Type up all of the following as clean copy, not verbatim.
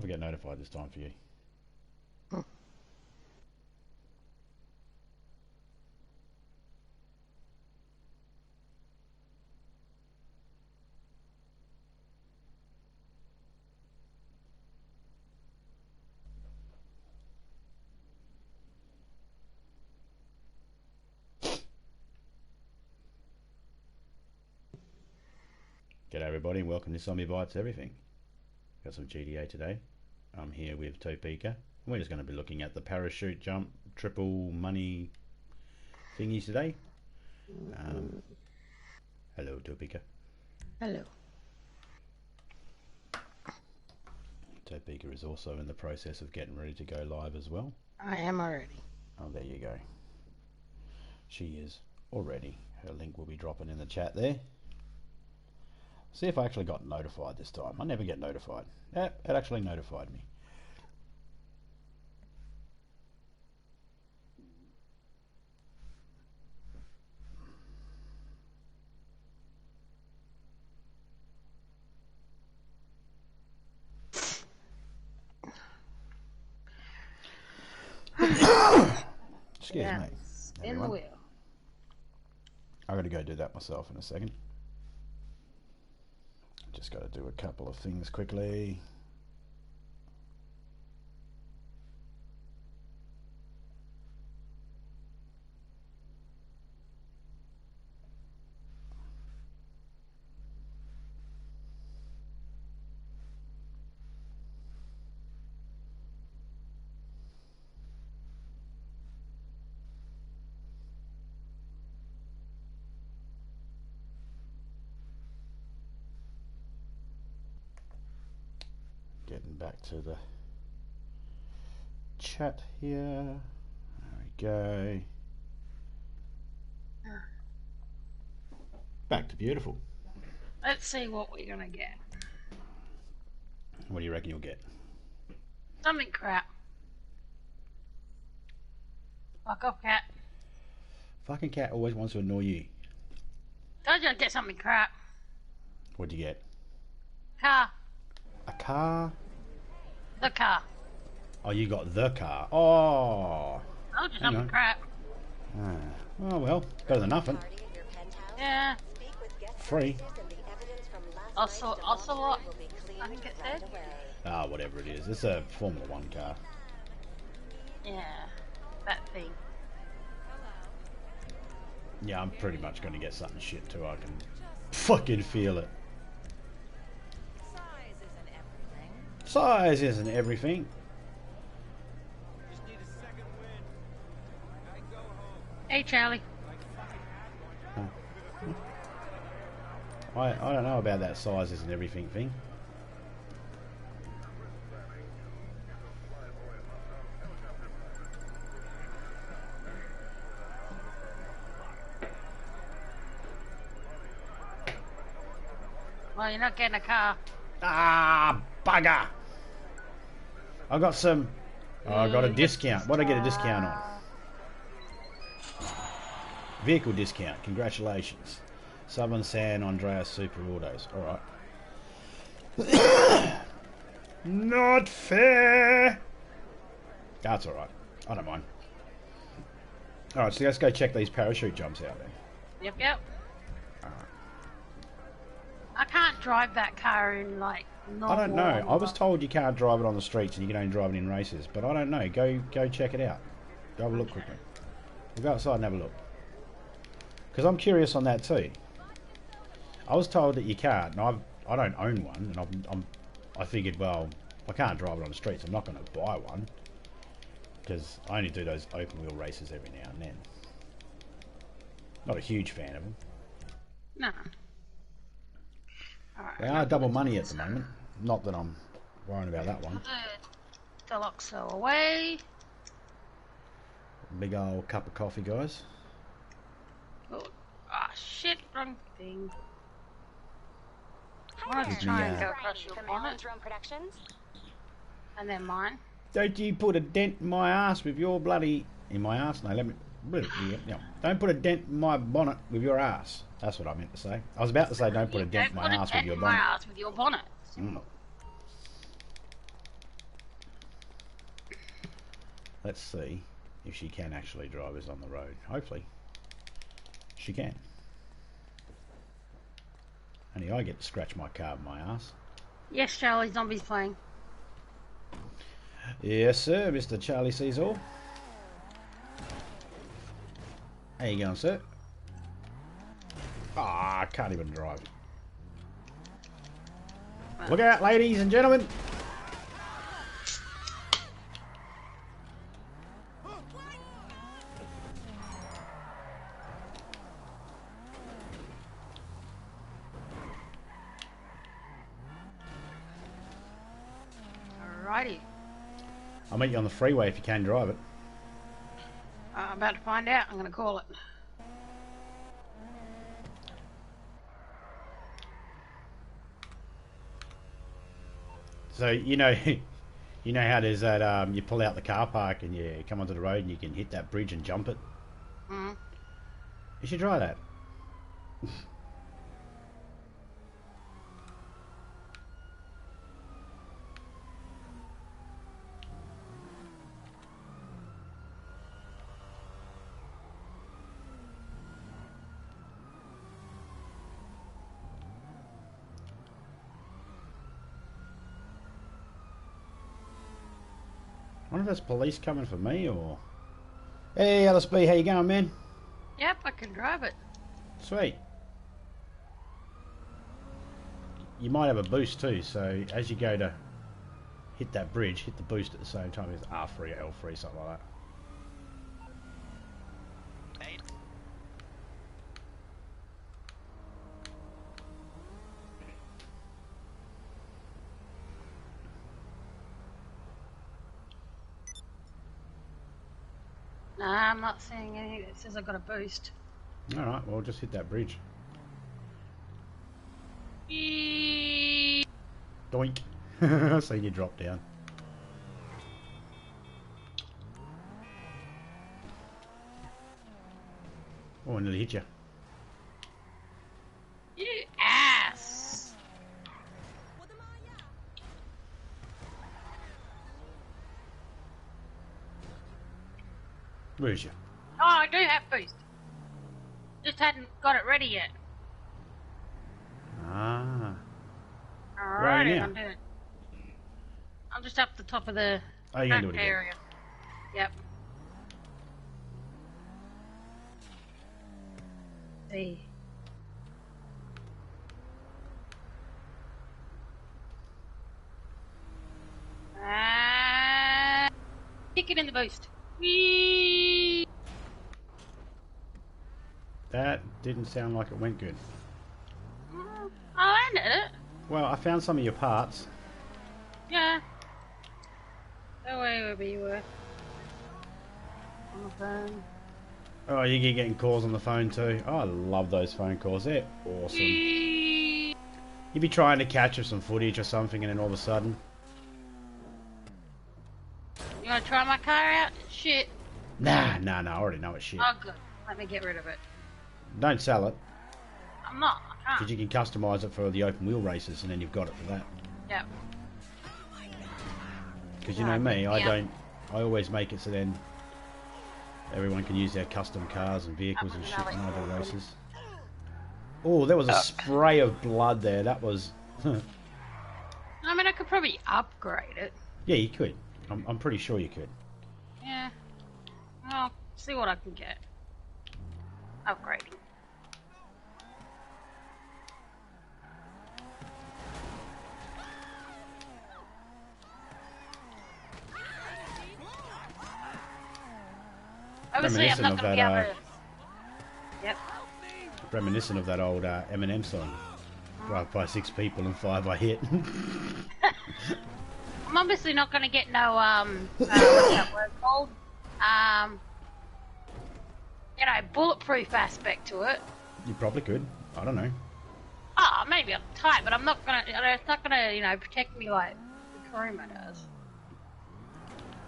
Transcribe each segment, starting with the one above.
if I get notified this time for you. G'day everybody and welcome to Zombie Bites Everything. Got some GTA today. I'm here with Topeka and we're just going to be looking at the parachute jump triple money thingies today. Hello Topeka. Hello. Topeka is also in the process of getting ready to go live as well. I am already. Oh, there you go. She is already. Her link will be dropping in the chat there. See if I actually got notified this time. I never get notified. Yeah, it actually notified me. Excuse me. In the wheel. I got to go do that myself in a second. Just got to do a couple of things quickly. Getting back to the chat here. There we go. Back to beautiful. Let's see what we're gonna get. What do you reckon you'll get? Something crap. Fuck off, cat. Fucking cat always wants to annoy you. Told you I'd get something crap. What'd you get? Car. A car? The car. Oh, you got the car. Oh. Told you something crap. Ah. Oh well, better than nothing. Yeah. Free. Also what? I think it said. Ah, whatever it is. It's a Formula 1 car. Yeah. That thing. Yeah, I'm pretty much going to get something shit too. I can fucking feel it. Size isn't everything. Hey, Charlie. I don't know about that size isn't everything thing. Well, you're not getting a car. Ah, bugger! I got some. Oh, I got a discount. What did I get a discount on? Vehicle discount. Congratulations. Southern San Andreas Super Autos. Alright. Not fair! That's alright. I don't mind. Alright, so let's go check these parachute jumps out there. Yep. I can't drive that car in, like, normal. I don't know. I was told you can't drive it on the streets and you can only drive it in races, but I don't know. Go check it out. Go have a look quickly. We'll go outside and have a look. Because I'm curious on that too. I was told that you can't, and I don't own one, and I figured, well, I can't drive it on the streets. I'm not going to buy one because I only do those open wheel races every now and then. Not a huge fan of them. No. Right, they are double money at the moment. Not that I'm worrying about that one. Deluxo away. Big old cup of coffee, guys. Oh, shit, wrong thing. I want to try and go across your bonnet. And then mine. Don't you put a dent in my ass with your bloody... In my ass? No, let me... Don't put a dent in my bonnet with your ass. That's what I meant to say. I was about to say don't put a dent in my ass with your bonnet. Don't put a dent in my ass with your bonnet. Let's see if she can actually drive us on the road. Hopefully she can. Only I get to scratch my car with my ass. Yes, Charlie, zombies playing. Yes, sir, Mr. Charlie sees all. How you going, sir? Ah, I can't even drive. Well. Look out, ladies and gentlemen! Alrighty. I'll meet you on the freeway if you can drive it. I'm about to find out. I'm going to call it. So, you know how there's that, you pull out the car park and you come onto the road and you can hit that bridge and jump it? Mm. You should try that. I wonder if that's police coming for me or... Hey, LSB, how you going, man? Yep, I can drive it. Sweet. You might have a boost too, so as you go to hit that bridge, hit the boost at the same time. It's R3 or L3, something like that. Nah, I'm not seeing anything that says I've got a boost. Alright, well, just hit that bridge. Doink. I seen you drop down. Oh, I nearly hit you. You ass! Where is you? Oh, I do have boost. Just hadn't got it ready yet. Ah. Alright, Right, yeah. I'm doing it. I'm just up the top of the Oh, you're gonna do it again. area. Yep. See. Kick it in the boost. Whee! That didn't sound like it went good. I landed it. Well, I found some of your parts. Yeah. Go away wherever you were. On the phone. Oh, you're getting calls on the phone too. Oh, I love those phone calls. They're awesome. Whee! You'd be trying to catch some footage or something and then all of a sudden... You want to try my car out? Shit. Nah, I already know it's shit. Oh, good. Let me get rid of it. Don't sell it, I'm not. I can't. because you can customise it for the open wheel races and then you've got it for that. Yep. Because you know me, I always make it so then everyone can use their custom cars and vehicles and shit in other races. Oh, there was a spray of blood there. That was... I mean, I could probably upgrade it. Yeah, you could. I'm pretty sure you could. Yeah. Well, see what I can get. Upgrading. Obviously, I'm not going to be able to... Yep. Reminiscent of that old Eminem song. Drive by 6 people and 5 I hit. I'm obviously not going to get no, what's that word called? You know, bulletproof aspect to it. You probably could. I don't know. Oh, maybe I'm tight, but I'm not going to, it's not going to, you know, protect me like the Kuruma does.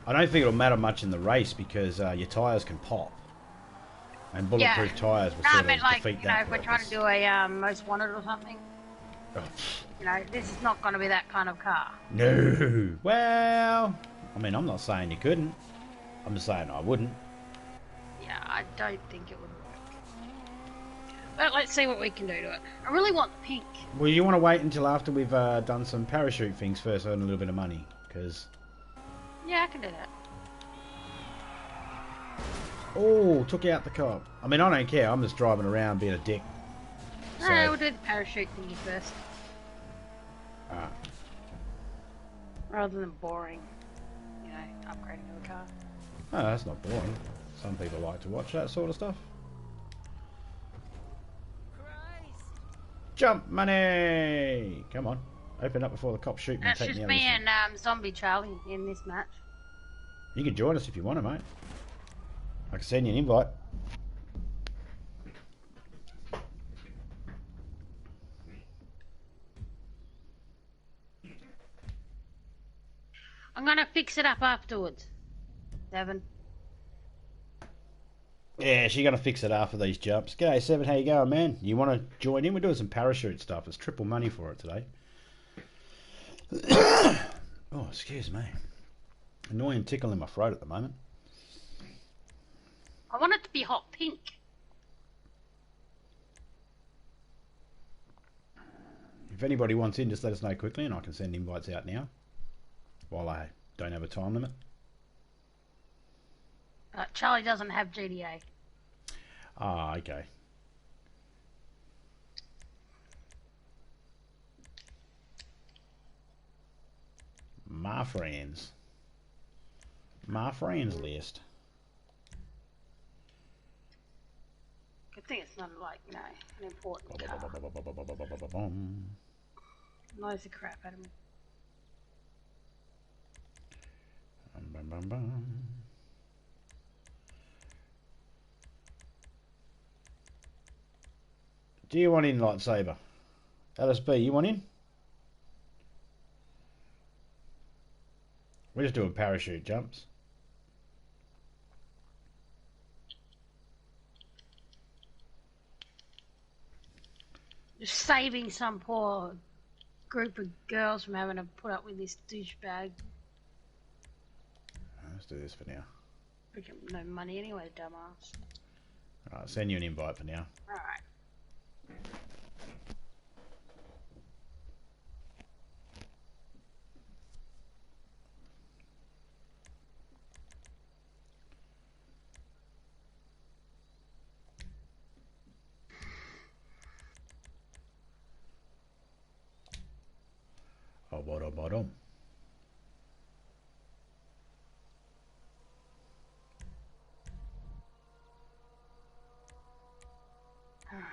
I don't think it'll matter much in the race because your tyres can pop. And bulletproof tyres will No, sort I of meant like, defeat you know, that if we're trying to do a most wanted or something. Oh. You know, this is not going to be that kind of car. No. Well, I mean, I'm not saying you couldn't. I'm just saying I wouldn't. Yeah, I don't think it would work. But let's see what we can do to it. I really want the pink. Well, you want to wait until after we've done some parachute things first, earn a little bit of money, because... Yeah, I can do that. Oh, took out the cop. I mean, I don't care. I'm just driving around being a dick. So... No, we'll do the parachute thingy first. Alright. Rather than boring, you know, upgrading a car. Oh, that's not boring. Some people like to watch that sort of stuff. Christ. Jump money! Come on. Open up before the cops shoot me and That's take just me out me of this and Zombie Charlie in this match. You can join us if you want to, mate. I can send you an invite. I'm gonna fix it up afterwards. Devon. Yeah, she's going to fix it after these jumps. G'day, Seven. How you going, man? You want to join in? We're doing some parachute stuff. It's triple money for it today. Oh, excuse me. Annoying tickle in my throat at the moment. I want it to be hot pink. If anybody wants in, just let us know quickly and I can send invites out now. While I don't have a time limit. Charlie doesn't have GTA. Ah, okay. My friends. My friends list. Good thing it's not like, you know, an important car. Annoys the crap out of me. Do you want in, Lightsaber? LSB, you want in? We're just doing parachute jumps. Just saving some poor group of girls from having to put up with this douchebag. Let's do this for now. Freaking no money anyway, dumbass. Alright, send you an invite for now. Alright. Oh, bottom. Alright.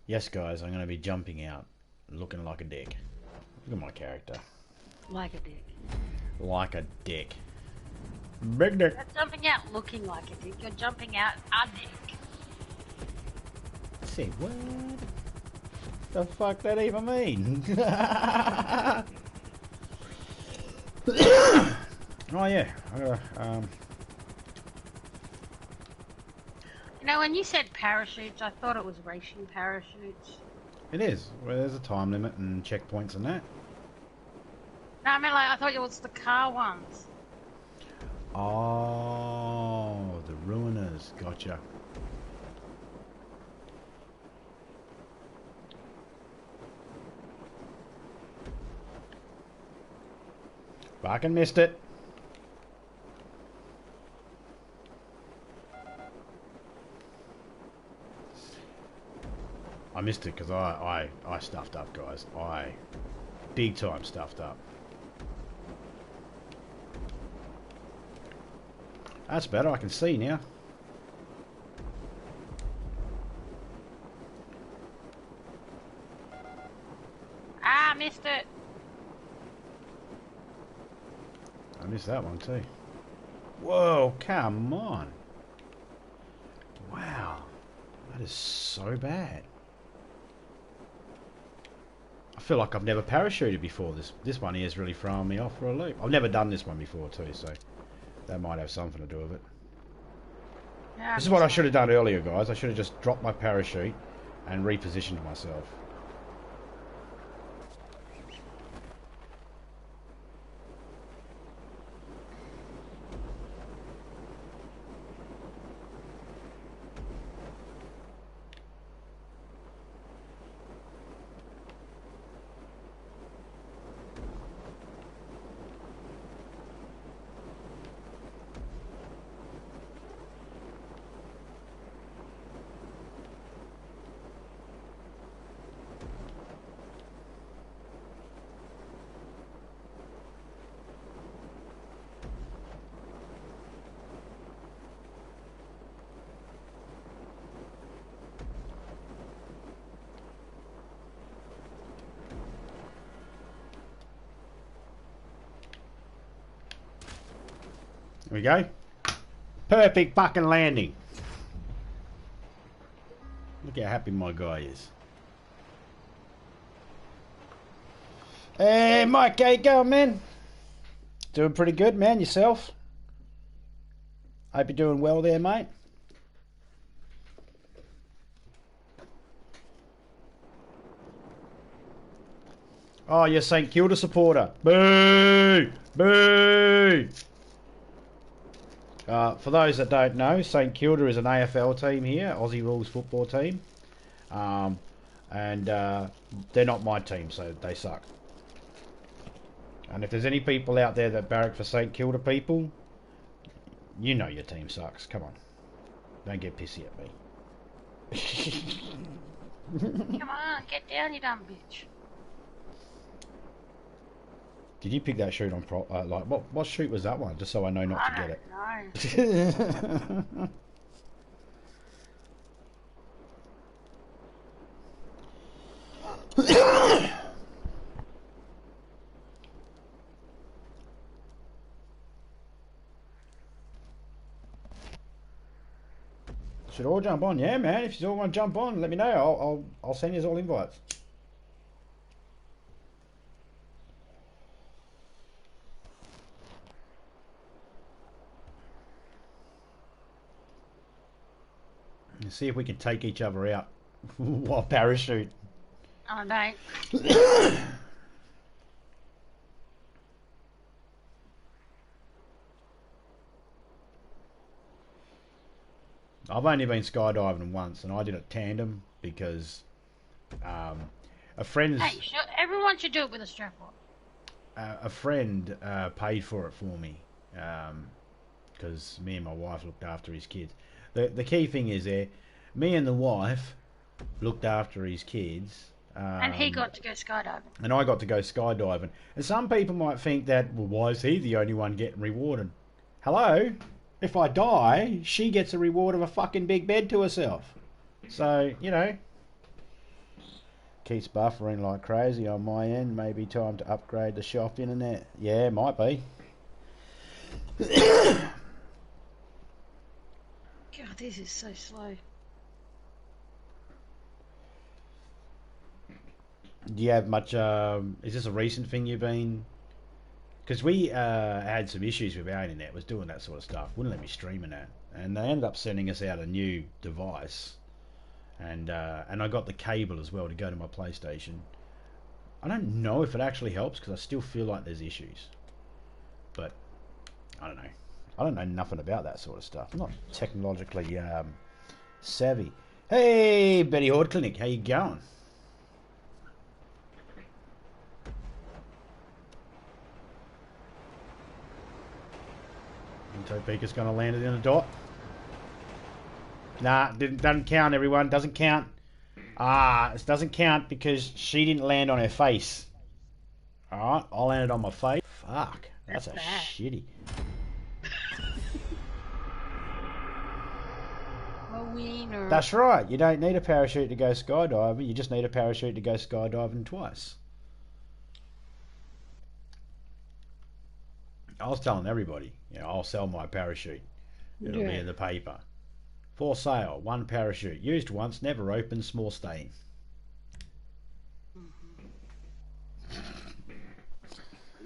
Yes, guys, I'm going to be jumping out, looking like a dick. Look at my character. Like a dick. Like a dick. Big dick. You're jumping out looking like a dick. You're jumping out a dick. Say what? The fuck that even mean? Oh yeah, I gotta, You know, when you said parachutes, I thought it was racing parachutes. it is. Well, there's a time limit and checkpoints and that. No, I mean, like, I thought it was the car ones. Oh, the ruiners. Gotcha. Fucking missed it. I missed it because I stuffed up, guys. I big time stuffed up. That's better. I can see now. Ah, missed it. I missed that one too. Whoa, come on. Wow. That is so bad. I feel like I've never parachuted before. This one here is really throwing me off for a loop. I've never done this one before too, so that might have something to do with it. Yeah, This is what I should have done earlier, guys. I should have just dropped my parachute, and repositioned myself. There we go. Perfect fucking landing. Look how happy my guy is. Hey, Mike, how you going, man? Doing pretty good, man. Yourself? Hope you're doing well there, mate. Oh, you're a St Kilda supporter. Boo! Boo! For those that don't know, St Kilda is an AFL team here, Aussie Rules football team. And they're not my team, so they suck. And if there's any people out there that barrack for St Kilda people, you know your team sucks. Come on. Don't get pissy at me. Come on, get down, you dumb bitch. Did you pick that shoot on like what shoot was that one? Just so I know not to get it. No. Should all jump on, yeah, man. If you all want to jump on, let me know. I'll send you all invites. And see if we can take each other out while parachute. Oh, no. I've only been skydiving once, and I did it tandem because a friend's... Hey, everyone should do it with a strap on. A friend paid for it for me because me and my wife looked after his kids. The key thing is there, me and the wife looked after his kids. And he got to go skydiving. And I got to go skydiving. And some people might think that, well, why is he the only one getting rewarded? Hello? If I die, she gets a reward of a fucking big bed to herself. So, you know, keeps buffering like crazy on my end. Maybe time to upgrade the shop internet. Yeah, might be. God, this is so slow. Do you have much, is this a recent thing you've been... Because we had some issues with our internet, was doing that sort of stuff, wouldn't let me stream in that. And they ended up sending us out a new device. And I got the cable as well to go to my PlayStation. I don't know if it actually helps, because I still feel like there's issues. But, I don't know. I don't know nothing about that sort of stuff. I'm not technologically savvy. Hey, Betty Horde Clinic, how you going? Topeka's going to land it in a dot. Nah, doesn't count, everyone. Doesn't count. It doesn't count because she didn't land on her face. Alright, I landed on my face. Fuck, that's a bad. shitty. A wiener. That's right. You don't need a parachute to go skydiving. You just need a parachute to go skydiving twice. I was telling everybody, you know, I'll sell my parachute. It'll be in the paper. For sale, one parachute. Used once, never opened, small stain.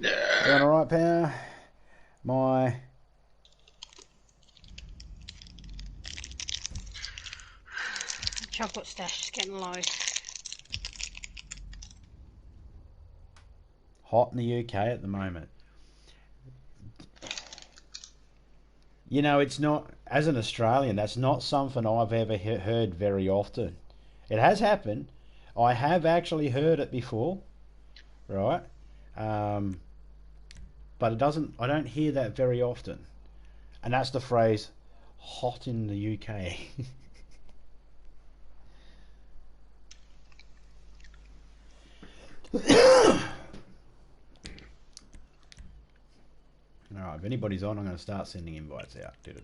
Doing alright, pal? My... Chocolate stash is getting low. Hot in the UK at the moment. You know, it's not, as an Australian, that's not something I've ever heard very often. It has happened. I have actually heard it before, right? But it doesn't, I don't hear that very often. And that's the phrase, hot in the UK. Alright, if anybody's on, I'm going to start sending invites out. That's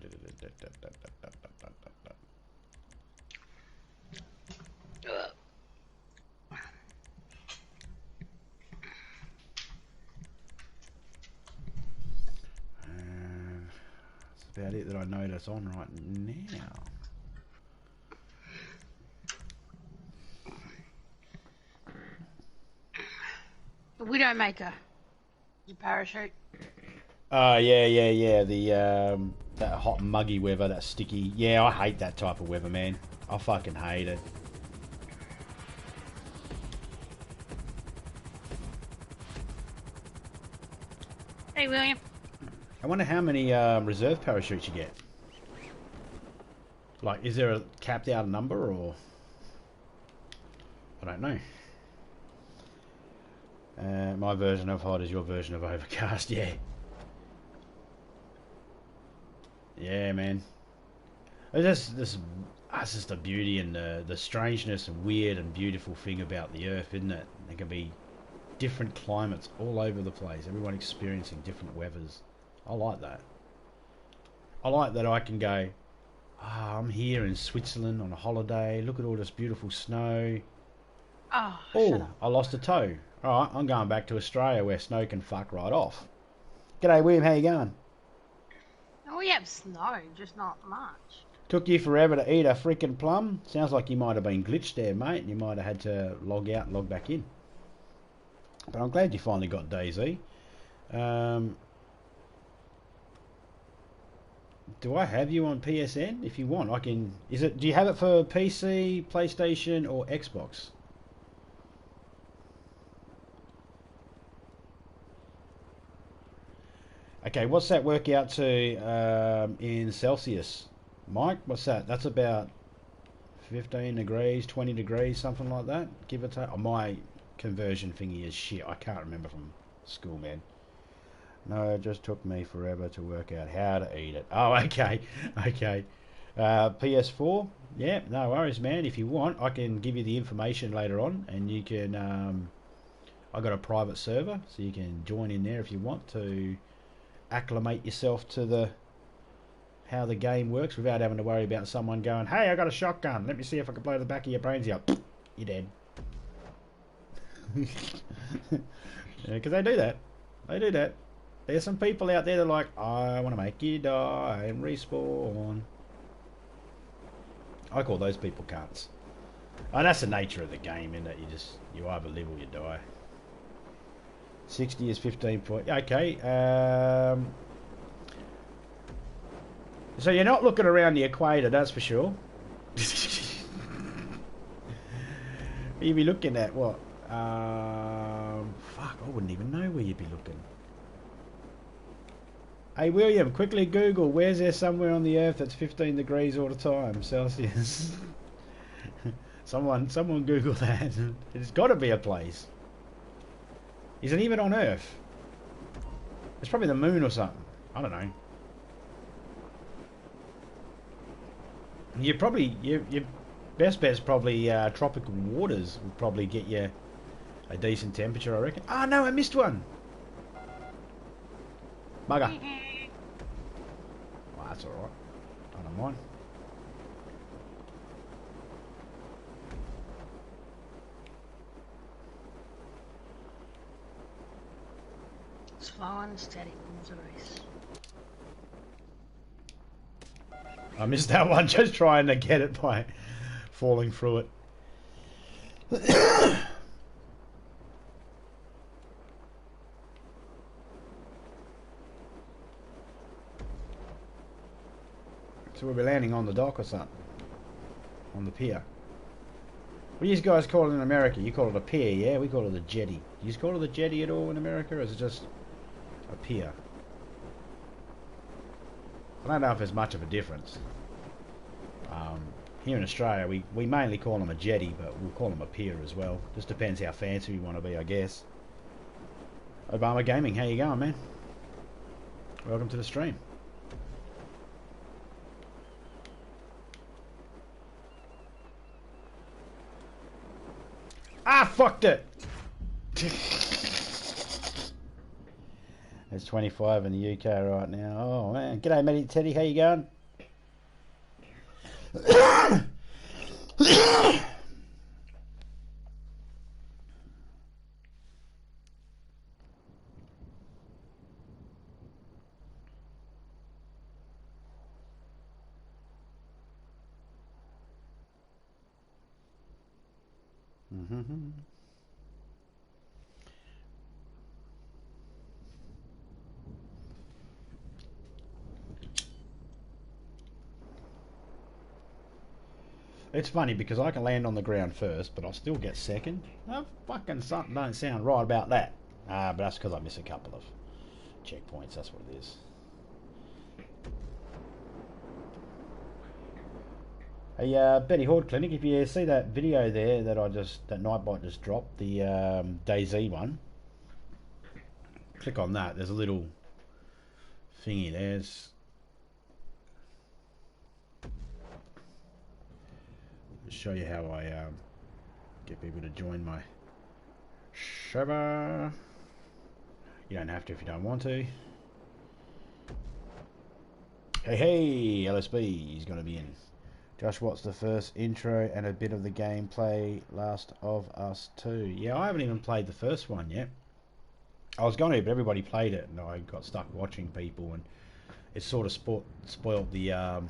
about it that I know that's on right now. The Widowmaker. The parachute. Oh, yeah. That hot muggy weather, that sticky. Yeah, I hate that type of weather, man. I fucking hate it. Hey, William. I wonder how many reserve parachutes you get. Like, is there a capped out number, or... I don't know. My version of hot is your version of overcast, yeah. Yeah, man. It's just the beauty and the strangeness and weird and beautiful thing about the Earth, isn't it? There can be different climates all over the place. Everyone experiencing different weathers. I like that. I like that I can go, I'm here in Switzerland on a holiday. Look at all this beautiful snow. Oh, I lost a toe. Alright, I'm going back to Australia where snow can fuck right off. G'day, William. How you going? Oh, we have snow, just not much. Took you forever to eat a freaking plum. Sounds like you might have been glitched there, mate. You might have had to log out and log back in. But I'm glad you finally got DayZ. Do I have you on PSN? If you want, I can... Do you have it for PC, PlayStation, or Xbox? Okay, what's that work out to in Celsius? Mike, what's that? That's about 15 degrees, 20 degrees, something like that, give or take. Oh, my conversion thingy is shit. I can't remember from school, man. No, it just took me forever to work out how to eat it. Oh, okay. Okay. PS4? Yeah, no worries, man. If you want, I can give you the information later on, and you can... I got a private server, so you can join in there if you want to acclimate yourself to how the game works without having to worry about someone going, hey, I got a shotgun, let me see if I can blow the back of your brains out. You're dead. Because they do that. They do that. There's some people out there that are like, I want to make you die and respawn. I call those people cunts. And that's the nature of the game, isn't it? You either live or you die. 60 is 15 point. Okay. So you're not looking around the equator, that's for sure. You'd be looking at what? Fuck, I wouldn't even know where you'd be looking. Hey William, quickly Google, where's there somewhere on the Earth that's 15 degrees all the time, Celsius? Someone Google that. There's got to be a place. Is it even on Earth? It's probably the moon or something. I don't know. Your best bet's probably tropical waters will probably get you a decent temperature, I reckon. Oh no, I missed one. Bugger. Well, that's alright. I don't mind. Slow and steady wins a race. I missed that one just trying to get it by falling through it. So we'll be landing on the dock or something? On the pier? What do you guys call it in America? You call it a pier, yeah? We call it a jetty. Do you call it a jetty at all in America, or is it just a pier? I don't know if there's much of a difference. Here in Australia, we mainly call them a jetty, but we'll call them a pier as well. Just depends how fancy we want to be, I guess. Obama Gaming, how you going, man? Welcome to the stream. Ah, fucked it! It's 25 in the UK right now. Oh, man. G'day, Matty Teddy. How you going? It's funny because I can land on the ground first, but I'll still get second. Oh, fucking something don't sound right about that. But that's because I miss a couple of checkpoints. That's what it is. Hey, Betty Horde Clinic, if you see that video there that that Nightbot just dropped, the DayZ one, click on that. There's a little thingy there. Show you how I get people to join my server. You don't have to if you don't want to. Hey, LSB is going to be in. Josh, what's the first intro and a bit of the gameplay Last of Us 2? Yeah, I haven't even played the first one yet. I was going to, but everybody played it, and I got stuck watching people, and it sort of spoiled the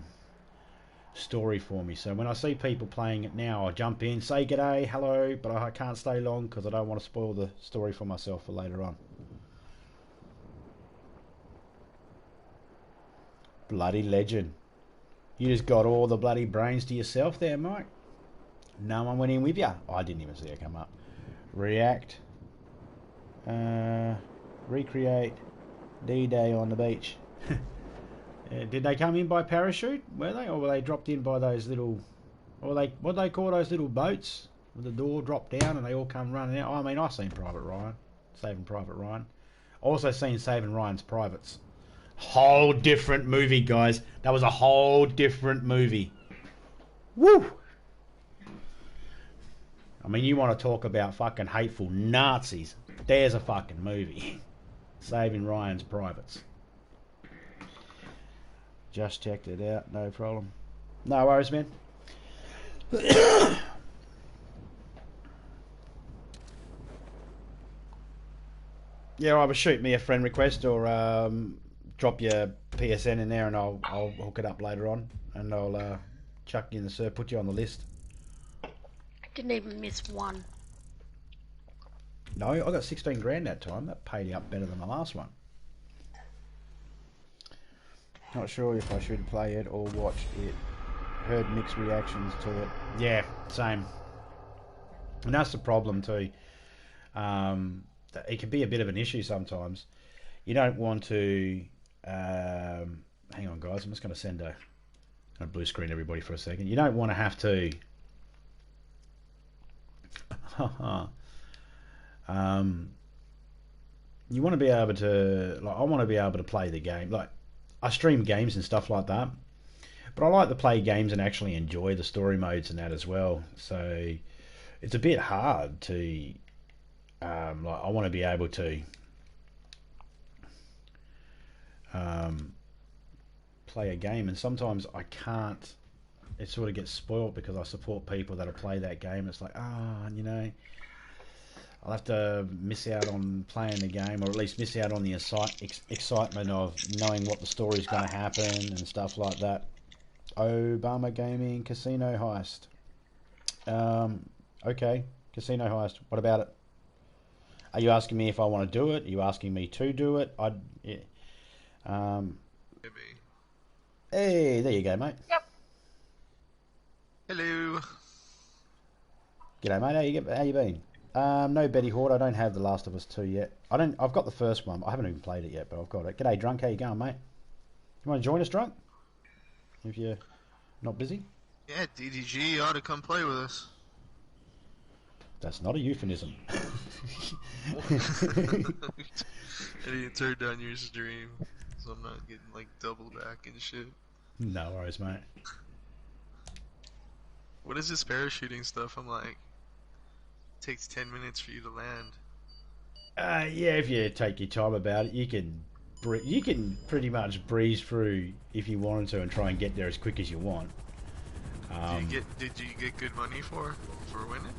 story for me. So when I see people playing it now, I jump in, say g'day, hello, but I can't stay long because I don't want to spoil the story for myself for later on. Bloody legend. You just got all the bloody brains to yourself there, Mike. No one went in with you. I didn't even see it come up. React. Recreate D-Day on the beach. Did they come in by parachute? Were they? Or were they dropped in by those little... Or what do they call those little boats? With the door dropped down and they all come running out. I mean, I've seen Private Ryan. Saving Private Ryan. Also seen Saving Ryan's Privates. Whole different movie, guys. That was a whole different movie. Woo! I mean, you want to talk about fucking hateful Nazis. There's a fucking movie. Saving Ryan's Privates. Just checked it out. No problem. No worries, man. Yeah, either shoot me a friend request or drop your PSN in there, and I'll hook it up later on, and I'll chuck you in the server, put you on the list. I didn't even miss one. No, I got 16 grand that time. That paid you up better than the last one. Not sure if I should play it or watch it. Heard mixed reactions to it. Yeah, same. And that's the problem too. It can be a bit of an issue sometimes. You don't want to... hang on, guys. I'm just going to send a blue screen everybody for a second. You don't want to have to... you want to be able to... Like, I want to be able to play the game. Like, I stream games and stuff like that. But I like to play games and actually enjoy the story modes and that as well. So it's a bit hard to... like, I want to be able to... play a game, and sometimes I can't. It sort of gets spoiled because I support people that'll play that game. It's like, you know, I'll have to miss out on playing the game, or at least miss out on the excitement of knowing what the story's going to happen and stuff like that. Obama Gaming Casino Heist. Okay, Casino Heist. What about it? Are you asking me if I want to do it? Are you asking me to do it? Yeah. Maybe. Hey, there you go, mate. Yep. Hello. G'day, mate. How you been? No Betty Horde. I don't have The Last of Us 2 yet. I've got the first one. I haven't even played it yet, but I've got it. G'day, Drunk. How you going, mate? You want to join us, Drunk? If you're not busy? Yeah, DDG, you ought to come play with us. That's not a euphemism. I didn't turn down your stream, so I'm not getting like double back and shit. No worries, mate. What is this parachuting stuff? I'm like, takes 10 minutes for you to land. Yeah, if you take your time about it, you can pretty much breeze through if you wanted to and try and get there as quick as you want. Did you get good money for winning?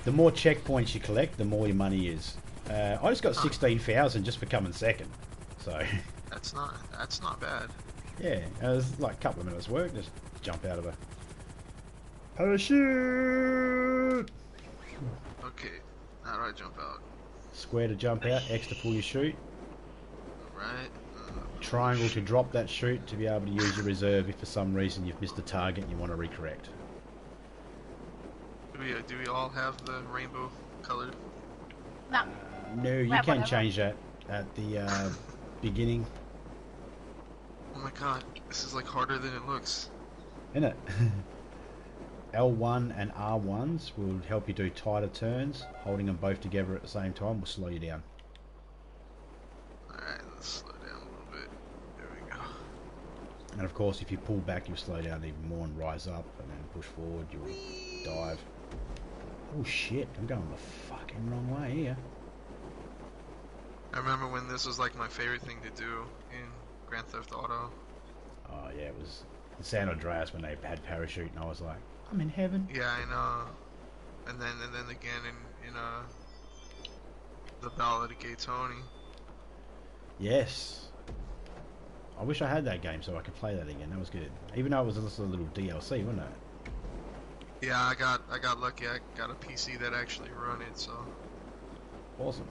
The more checkpoints you collect, the more your money is. I just got 16,000 just for coming second, so. That's not bad. Yeah, it was like a couple of minutes work. Just jump out of a parachute. Okay, how do I jump out? Square to jump out, X to pull your chute. Alright. Triangle to drop that chute to be able to use your reserve if for some reason you've missed a target and you want to recorrect. Do we all have the rainbow colored? No. No, you Well, can whatever. change that at the beginning, Oh my god, this is like harder than it looks. isn't it? L1 and R1s will help you do tighter turns. Holding them both together at the same time will slow you down. Alright, let's slow down a little bit. There we go. And of course, if you pull back, you'll slow down even more and rise up, and then push forward, you'll dive. Oh shit, I'm going the fucking wrong way here. I remember when this was like my favorite thing to do in Grand Theft Auto. Oh yeah, it was in San Andreas when they had parachute, and I was like, I'm in heaven. Yeah, I know. And then again in the Ballad of Gay Tony. Yes. I wish I had that game so I could play that again. That was good. Even though it was just a little DLC, wasn't it? Yeah, I got lucky. I got a PC that actually run it, so. Awesome.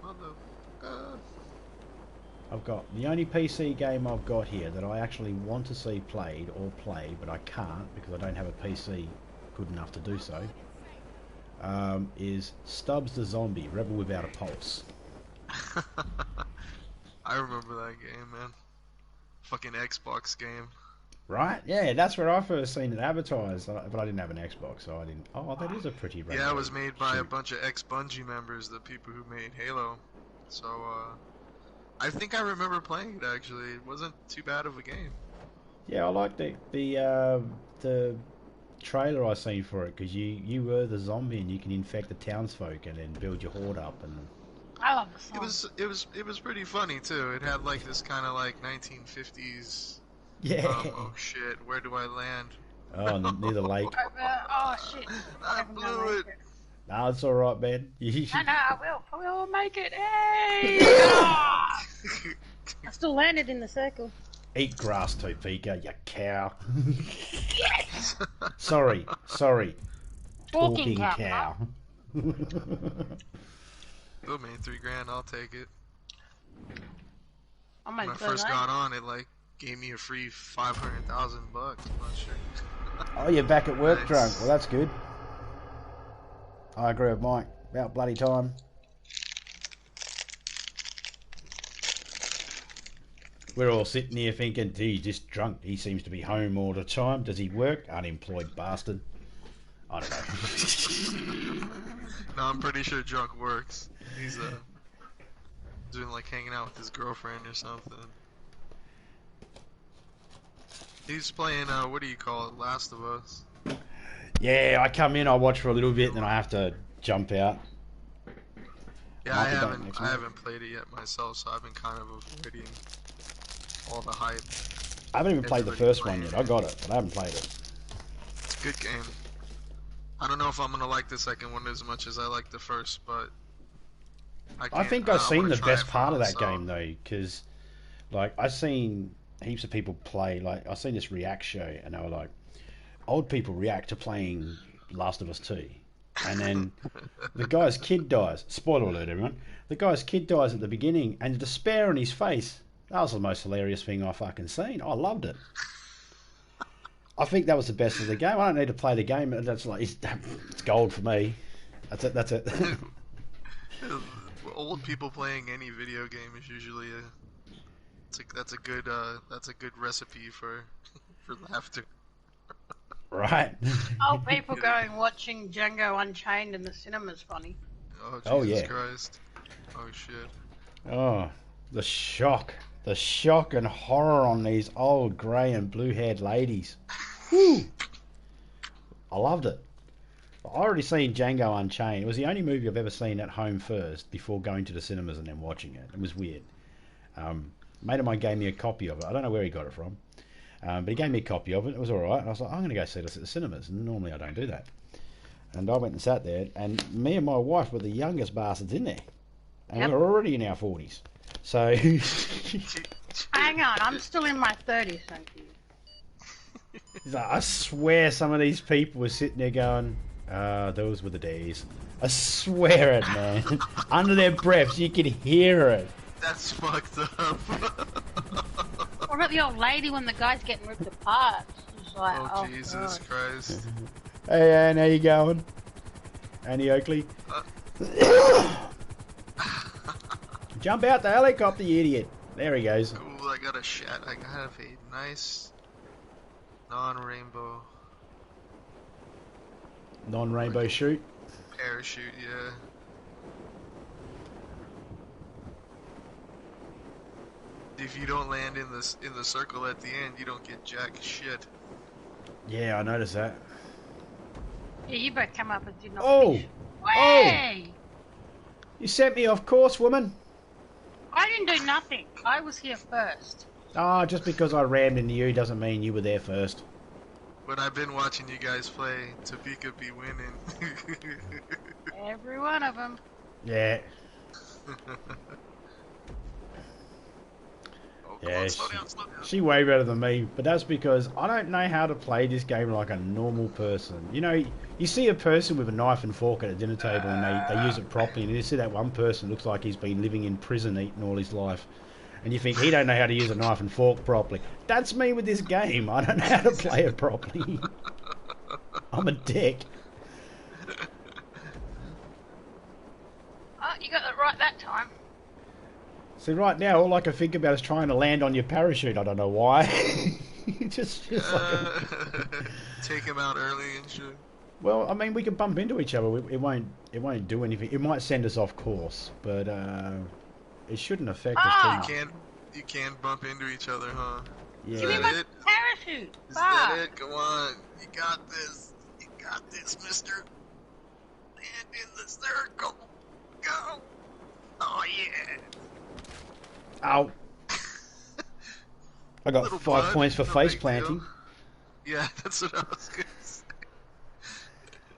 Motherfucker. I've got the only PC game I've got here that I actually want to see played or play, but I can't because I don't have a PC good enough to do so. Is Stubbs the Zombie, Rebel Without a Pulse. I remember that game, man. Fucking Xbox game. Right? Yeah, that's where I first seen it advertised, but I didn't have an Xbox, so I didn't. Oh, that is a pretty. Yeah, it was made by a bunch of ex-Bungie members, the people who made Halo. So, I think I remember playing it actually. It wasn't too bad of a game. Yeah, I liked the trailer I seen for it because you were the zombie and you can infect the townsfolk and then build your horde up and. I love the song. It was pretty funny too. It had like this kind of like 1950s. Yeah. Oh shit! Where do I land? Oh, near the lake. Oh shit. I blew it. No, it's all right, man. No, I will make it. Hey! Ah! I still landed in the circle. Eat grass, Topeka, you cow. Yes! Sorry. Talking Talking cow. Oh man, $3,000, I'll take it. I When might I first got on, it like gave me a free 500,000 bucks. I'm not sure. Oh, you're back at work Nice. drunk. Well, that's good. I agree with Mike. About bloody time. We're all sitting here thinking, geez, this drunk, he seems to be home all the time. Does he work? Unemployed bastard. I don't know. No, I'm pretty sure drunk works. He's doing like hanging out with his girlfriend or something. He's playing what do you call it, Last of Us. Yeah, I come in, I watch for a little bit, and then I have to jump out. Yeah, Might be back next I week. haven't played it yet myself, so I've been kind of avoiding all the hype. I haven't even played the Everybody's first one playing yet. I got it, but I haven't played it. It's a good game. I don't know if I'm gonna like the second one as much as I like the first, but I think I've seen wanna the try best it for part of that myself. game though, because like I've seen heaps of people play. Like I seen this React show, and they were like, old people react to playing Last of Us 2, and then the guy's kid dies. Spoiler alert, everyone. The guy's kid dies at the beginning, and the despair on his face. That was the most hilarious thing I fucking seen. I loved it. I think that was the best of the game. I don't need to play the game. That's like it's gold for me. That's it. That's it. Old people playing any video game is usually that's a good recipe for laughter. Right. Old people going watching Django Unchained in the cinema's funny. Oh Jesus Christ! Oh shit! Oh, the shock and horror on these old grey and blue-haired ladies. Whew. I loved it. I already seen Django Unchained. It was the only movie I've ever seen at home first before going to the cinemas and then watching it. It was weird. Mate of mine gave me a copy of it. I don't know where he got it from, but he gave me a copy of it. It was all right. And I was like, I'm going to go see this at the cinemas. And normally I don't do that. And I went and sat there, and me and my wife were the youngest bastards in there. And Yep. we were already in our 40s. So... Hang on, I'm still in my 30s, thank you. He's like, I swear some of these people were sitting there going, those were the days. I swear it, man. Under their breaths, you could hear it. That's fucked up. What about the old lady when the guy's getting ripped apart? She's like, Oh Jesus God. Christ! Hey, Anne, how you going? Annie Oakley? Jump out the helicopter, you idiot. There he goes. Cool. I got a shot. I have a nice non-rainbow Non-rainbow shoot. parachute. Yeah. If you don't land in the circle at the end, you don't get jack shit. Yeah, I noticed that. Yeah, you both come up and did not Oh! finish. Way! You sent me off course, woman. I didn't do nothing. I was here first. Ah, just because I rammed into you doesn't mean you were there first. But I've been watching you guys play. Topeka be winning. Every one of them. Yeah. Oh, come Yeah, on, slow down, slow down. She way better than me, but that's because I don't know how to play this game like a normal person. You know, you see a person with a knife and fork at a dinner table and they use it properly, and you see that one person looks like he's been living in prison eating all his life. And you think, he don't know how to use a knife and fork properly. That's me with this game. I don't know how to play it properly. I'm a dick. Oh, you got it right that time. See, right now, all I can think about is trying to land on your parachute. I don't know why. just like Take him out early and shit. Well, I mean, we can bump into each other. It won't do anything. It might send us off course, but it shouldn't affect us too much. You can bump into each other, huh? Yeah. Give me my parachute. Is that it? Come on. You got this. You got this, mister. Land in the circle. Go. Oh, yeah. Ow. I got Little 5 bud, points for no face big planting. deal. Yeah, that's what I was gonna say.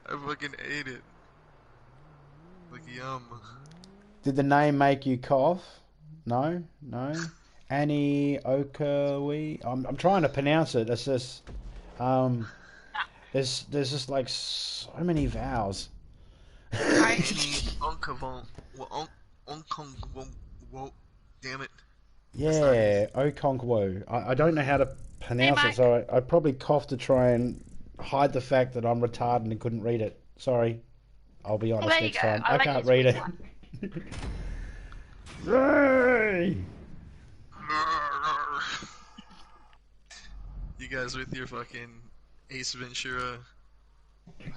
I fucking ate it. Like, yum. Did the name make you cough? No? Annie Okawi. I'm trying to pronounce it. It's just there's just like so many vowels. Damn it. Yeah, Okonkwo. I don't know how to pronounce it, so I probably coughed to try and hide the fact that I'm retarded and couldn't read it. Sorry. I'll be honest next time. I can't read it. Yay! You guys with your fucking Ace Ventura. Can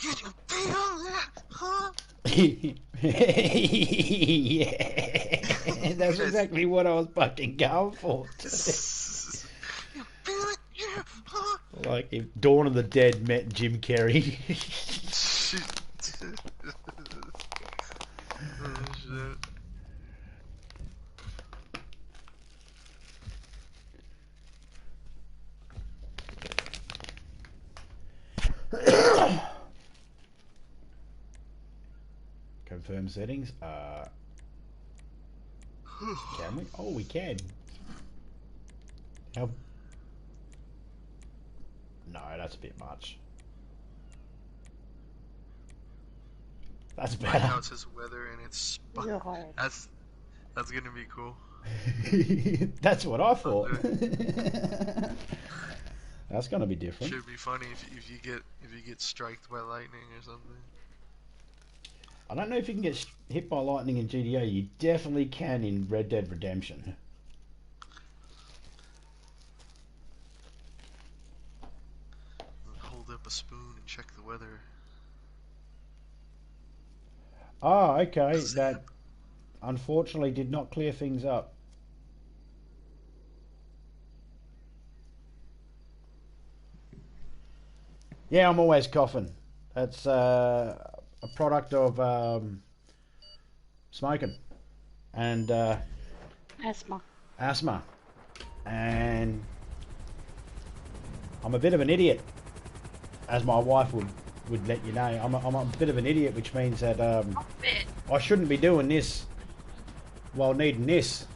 you feel that, huh? Yeah, that's exactly what I was fucking going for. You feel it, yeah, huh? Like if Dawn of the Dead met Jim Carrey. Oh, shit. Confirm settings. Can we? Oh, we can. How? No, that's a bit much. That's Right better. now it says weather and it's that's gonna be cool. That's what I thought. That's gonna be different. Should be funny if you get striked by lightning or something. I don't know if you can get hit by lightning in GTA. You definitely can in Red Dead Redemption. Hold up a spoon and check the weather. Oh, okay. That unfortunately did not clear things up. Yeah, I'm always coughing. That's a product of smoking and asthma. And I'm a bit of an idiot, as my wife would let you know. I'm a bit of an idiot, which means that I shouldn't be doing this while needing this,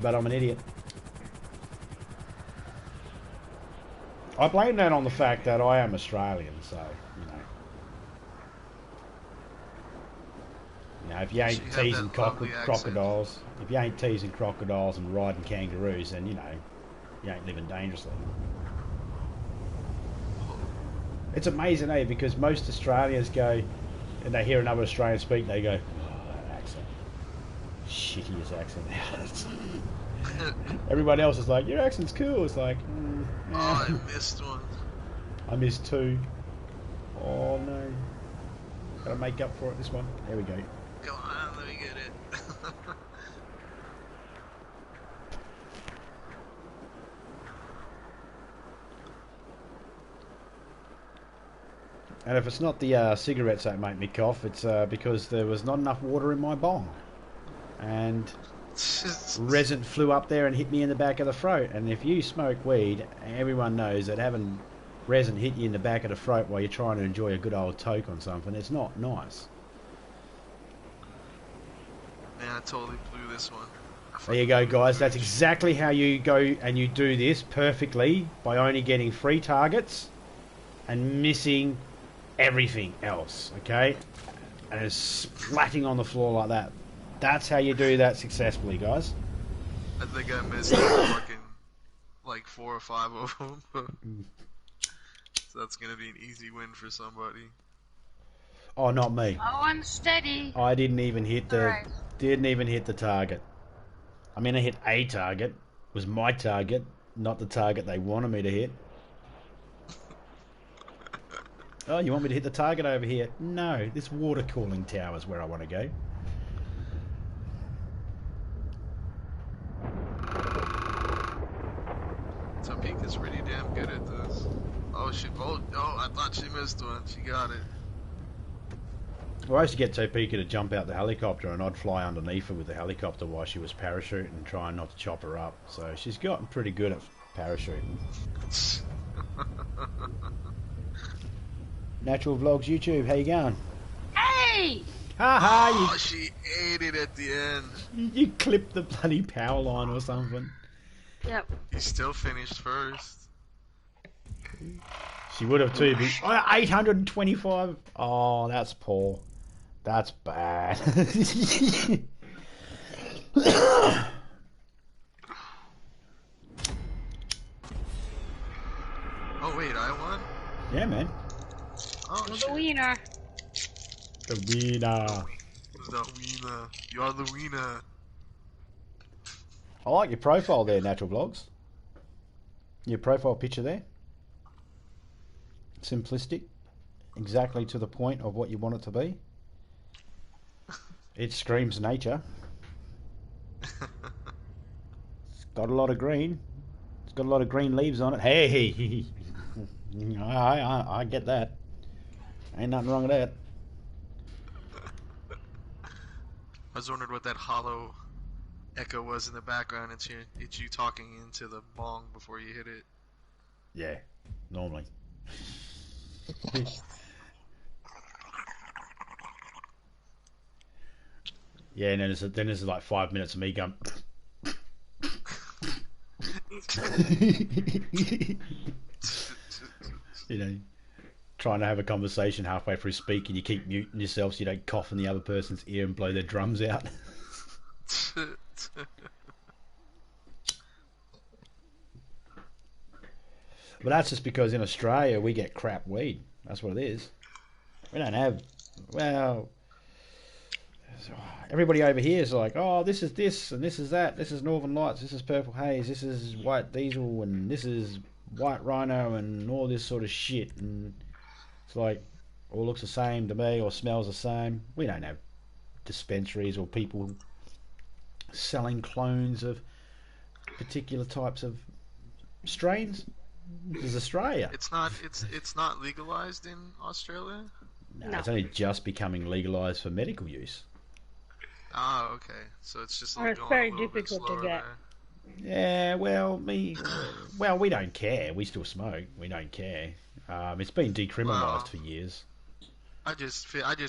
but I'm an idiot. I blame that on the fact that I am Australian, so, you know, if you ain't teasing crocodiles, if you ain't teasing crocodiles and riding kangaroos, then, you know, you ain't living dangerously. It's amazing, eh? Because most Australians go, and they hear another Australian speak, they go, oh, that accent. Shittiest accent ever. Everybody else is like, your accent's cool. It's like, oh, I missed one. I missed two. Oh no. Gotta make up for it this one. There we go. Come on, let me get it. And if it's not the cigarettes that make me cough, it's because there was not enough water in my bong. And resin flew up there and hit me in the back of the throat. And if you smoke weed, everyone knows that having resin hit you in the back of the throat while you're trying to enjoy a good old toke on something, it's not nice. Man, I totally blew this one. There you go, guys. That's exactly how you go and you do this perfectly, by only getting 3 targets and missing everything else, okay? And it's splatting on the floor like that. That's how you do that successfully, guys. I think I missed fucking like 4 or 5 of them. So that's gonna be an easy win for somebody. Oh, not me. Oh, I'm steady. I didn't even hit the Right. target. I mean, I hit a target. It was my target, not the target they wanted me to hit. Oh, you want me to hit the target over here? No, this water cooling tower is where I want to go. Topeka's pretty damn good at this. Oh, I thought she missed one. She got it. Well, I used to get Topeka to jump out the helicopter, and I'd fly underneath her with the helicopter while she was parachuting, trying not to chop her up. So she's gotten pretty good at parachuting. Natural Vlogs YouTube, how you going? Hey! Ha Oh, she ate it at the end. you clipped the bloody power line or something. Yep. You still finished first. She would have too. 825. Oh, that's poor. That's bad. Oh wait, I won? Yeah, man. Oh You're shit. the wiener. The winner. The wiener. You're the wiener. I like your profile there, Natural Vlogs. Your profile picture there. Simplistic. Exactly to the point of what you want it to be. It screams nature. It's got a lot of green. It's got a lot of green leaves on it. Hey! I get that. Ain't nothing wrong with that. I was wondering what that hollow echo was in the background. It's you talking into the bong before you hit it. Yeah, normally. Yeah, and then there's like 5 minutes of me going. You know, trying to have a conversation halfway through speaking, you keep muting yourself so you don't cough in the other person's ear and blow their drums out. But that's just because in Australia we get crap weed. That's what it is. We don't have, well, everybody over here is like, oh, this is this and this is that. This is Northern Lights. This is Purple Haze. This is White Diesel and this is White Rhino and all this sort of shit. And it's like, all looks the same to me or smells the same. We don't have dispensaries or people selling clones of particular types of strains. This is Australia. It's not legalized in Australia? No, it's only just becoming legalized for medical use. Ah, okay. So it's just Or like it's going very a little bit difficult to slower get. there. Yeah, well, we don't care. We still smoke. We don't care. It's been decriminalised Well, for years. I just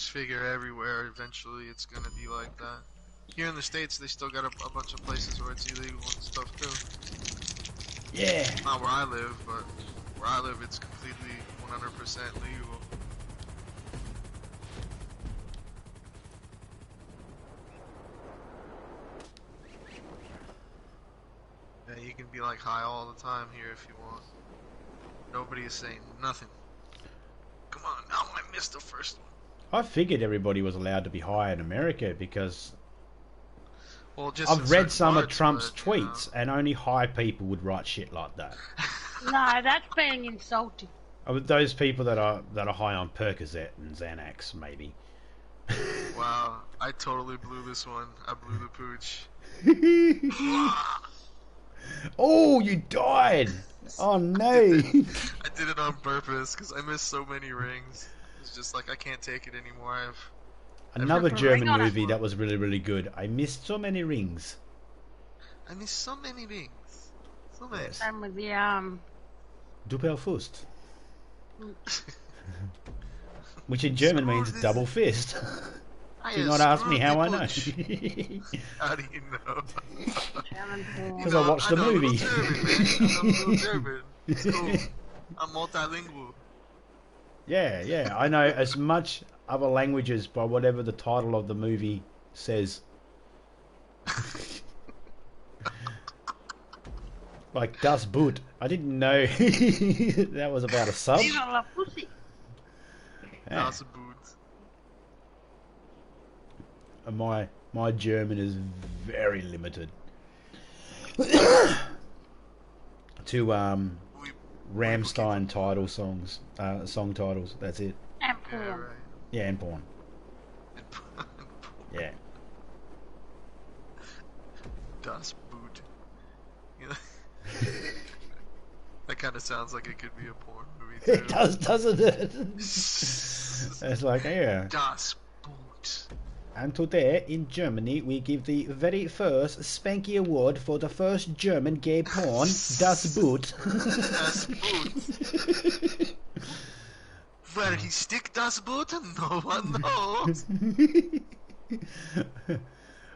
figure everywhere eventually it's gonna be like that. Here in the States, they still got a bunch of places where it's illegal and stuff too. Yeah. Not where I live, but where I live, it's completely 100% legal. Yeah, you can be like high all the time here if you want. Nobody is saying nothing. Come on, now I missed the first one. I figured everybody was allowed to be high in America because Well, just in I've read certain some of parts, Trump's but, tweets and only high people would write shit like that. No, that's being insulting. Those people that are high on Percocet and Xanax, maybe. Wow, I totally blew this one. I blew the pooch. Oh, you died! Oh no! I did it on purpose because I missed so many rings. It's just like I can't take it anymore. Another Ring German on it. movie that was really, really good. I missed so many rings. I missed so many rings. So many. Yes. Same with the Doppelfust. Which in German means double fist. Do not ask me how I know. How do you know? German porn. Because I watched the know a little movie. German, man. I know a little German. It's cool. I'm multilingual. Yeah, I know as much other languages by whatever the title of the movie says. Like Das Boot. I didn't know that was about a sub. Viva la pussy. Yeah. Das Boot. And my German is very limited. To We Rammstein title songs, song titles. That's it. And yeah, porn. right. Yeah, and porn. Yeah. Das Boot. You know, that kind of sounds like it could be a porn movie too. It does, doesn't it? It's like, yeah. Das Boot. And today in Germany we give the very first Spanky Award for the first German gay porn, Das Boot. Das Boot. Where he stick Das Boot? No one knows.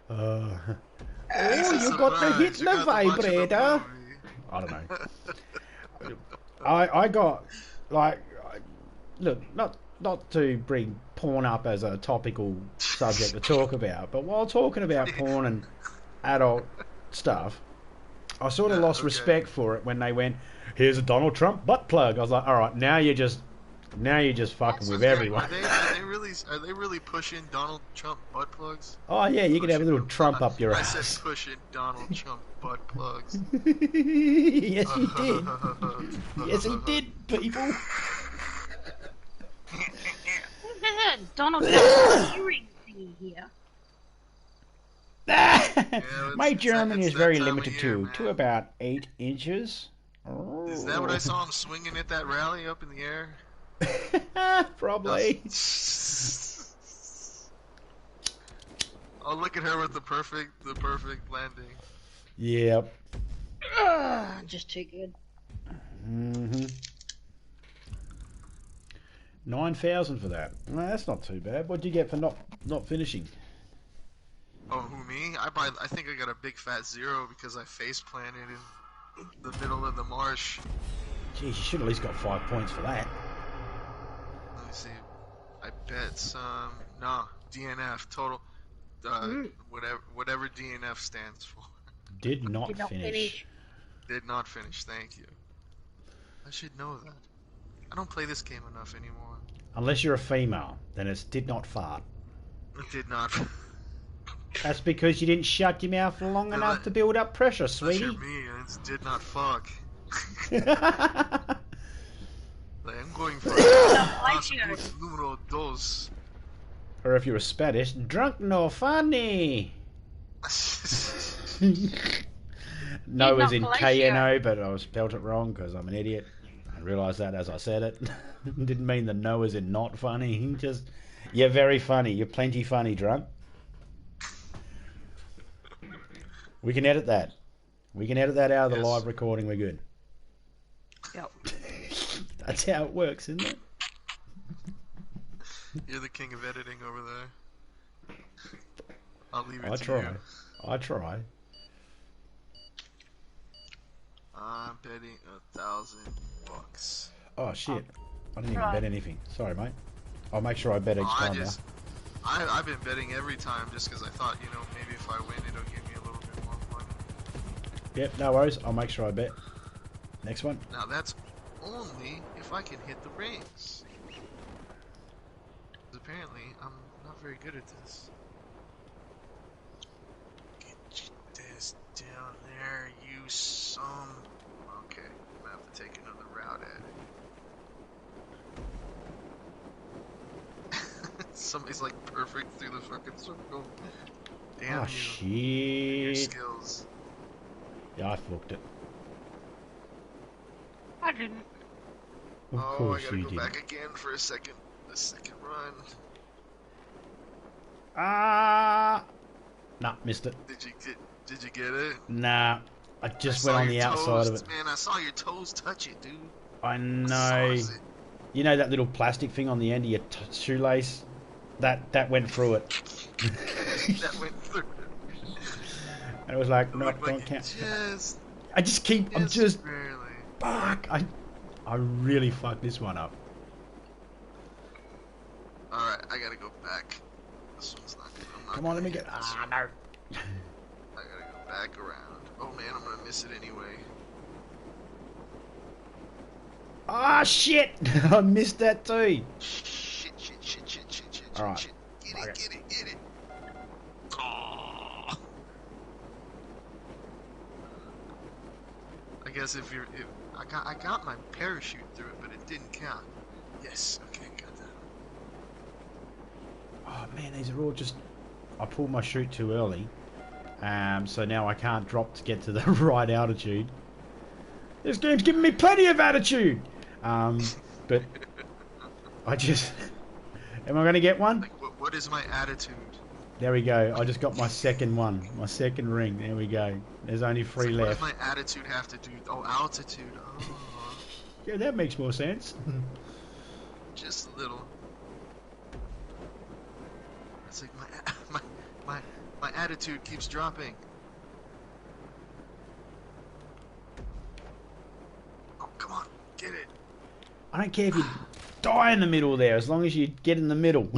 Oh, It's a you got the surprise. You Hitler got to watch the vibrator. movie. I don't know. I got like, look, not to bring porn up as a topical subject to talk about, but while talking about porn and adult stuff, I sort of lost respect for it when they went, "Here's a Donald Trump butt plug." I was like, "All right, now you're just fucking with everyone." Are they really pushing Donald Trump butt plugs? Oh yeah, you can have a little Trump up your I ass. said pushing Donald Trump butt plugs. Yes, he did. Yes, he did, people. There's a Donald Trump earring thingy here. My German it's is that very time of limited year, to man. about 8 inches. Is that what I saw him swinging at that rally up in the air? Probably. Oh, look at her with the perfect landing. Yep. Just too good. 9,000 for that. No, that's not too bad. What'd you get for not finishing? Oh, who, me? I think I got a big fat 0 because I face planted in the middle of the marsh. Geez, you should at least got 5 points for that. Let me see. I bet some. No, DNF total. Whatever DNF stands for. Did not Did not finish. finish. Did not finish. Thank you. I should know that. I don't play this game enough anymore. Unless you're a female, then it's did not fart. It did not. That's because you didn't shut your mouth long enough to build up pressure, sweetie. That's me, and it did not fuck. Like, I'm going for número dos. Or if you were Spanish, drunk no funny. No as in KNO, but I spelt it wrong because I'm an idiot. I realised that as I said it. Didn't mean the no as in not funny. Just, you're very funny. You're plenty funny, drunk. We can edit that. We can edit that out of the live recording. We're good. Yep. That's how it works, isn't it? You're the king of editing over there. I'll leave it I to try. you. I try. I'm betting $1,000. Oh shit! I didn't even bet anything. Sorry, mate. I'll make sure I bet each time now. I've been betting every time just because I thought, you know, maybe if I win, it'll give me a little bit more money. Yep, no worries. I'll make sure I bet. Next one. Now that's only if I can hit the rings. Apparently, I'm not very good at this. Get this down there, you some. Okay, I'm gonna have to take another route at it. Somebody's like perfect through the fucking circle. Damn you. Shit. Your skills. Yeah, I fucked it. I didn't. Of course I gotta you go did. back again for a second run. Nah, missed it. Did you get it? Nah, I just went on the outside of it. Man, I saw your toes touch it, dude. I know. You know that little plastic thing on the end of your shoelace? That went through it. That went through it. And it was like, no, Like don't count. Just, I just keep, I'm just, barely. fuck. I really fucked this one up. Alright, I gotta go back. This one's not good. Come on, let me get, no. I gotta go back around. Oh man, I'm gonna miss it anyway. Ah, shit! I missed that too. Shit. All right. Shit. Get it. Oh. I guess if I got my parachute through it, but it didn't count. Yes, okay, got that. Oh man, these are all just, I pulled my chute too early. So now I can't drop to get to the right altitude. This game's giving me plenty of attitude. But I just, am I going to get one? Like, what is my attitude? There we go. I just got my second one, my second ring. There we go. There's only 3 left. What does my attitude have to do? Oh, altitude. Oh. Yeah, that makes more sense. Just a little. It's like my attitude keeps dropping. Oh, come on, get it. I don't care if you die in the middle there, as long as you get in the middle.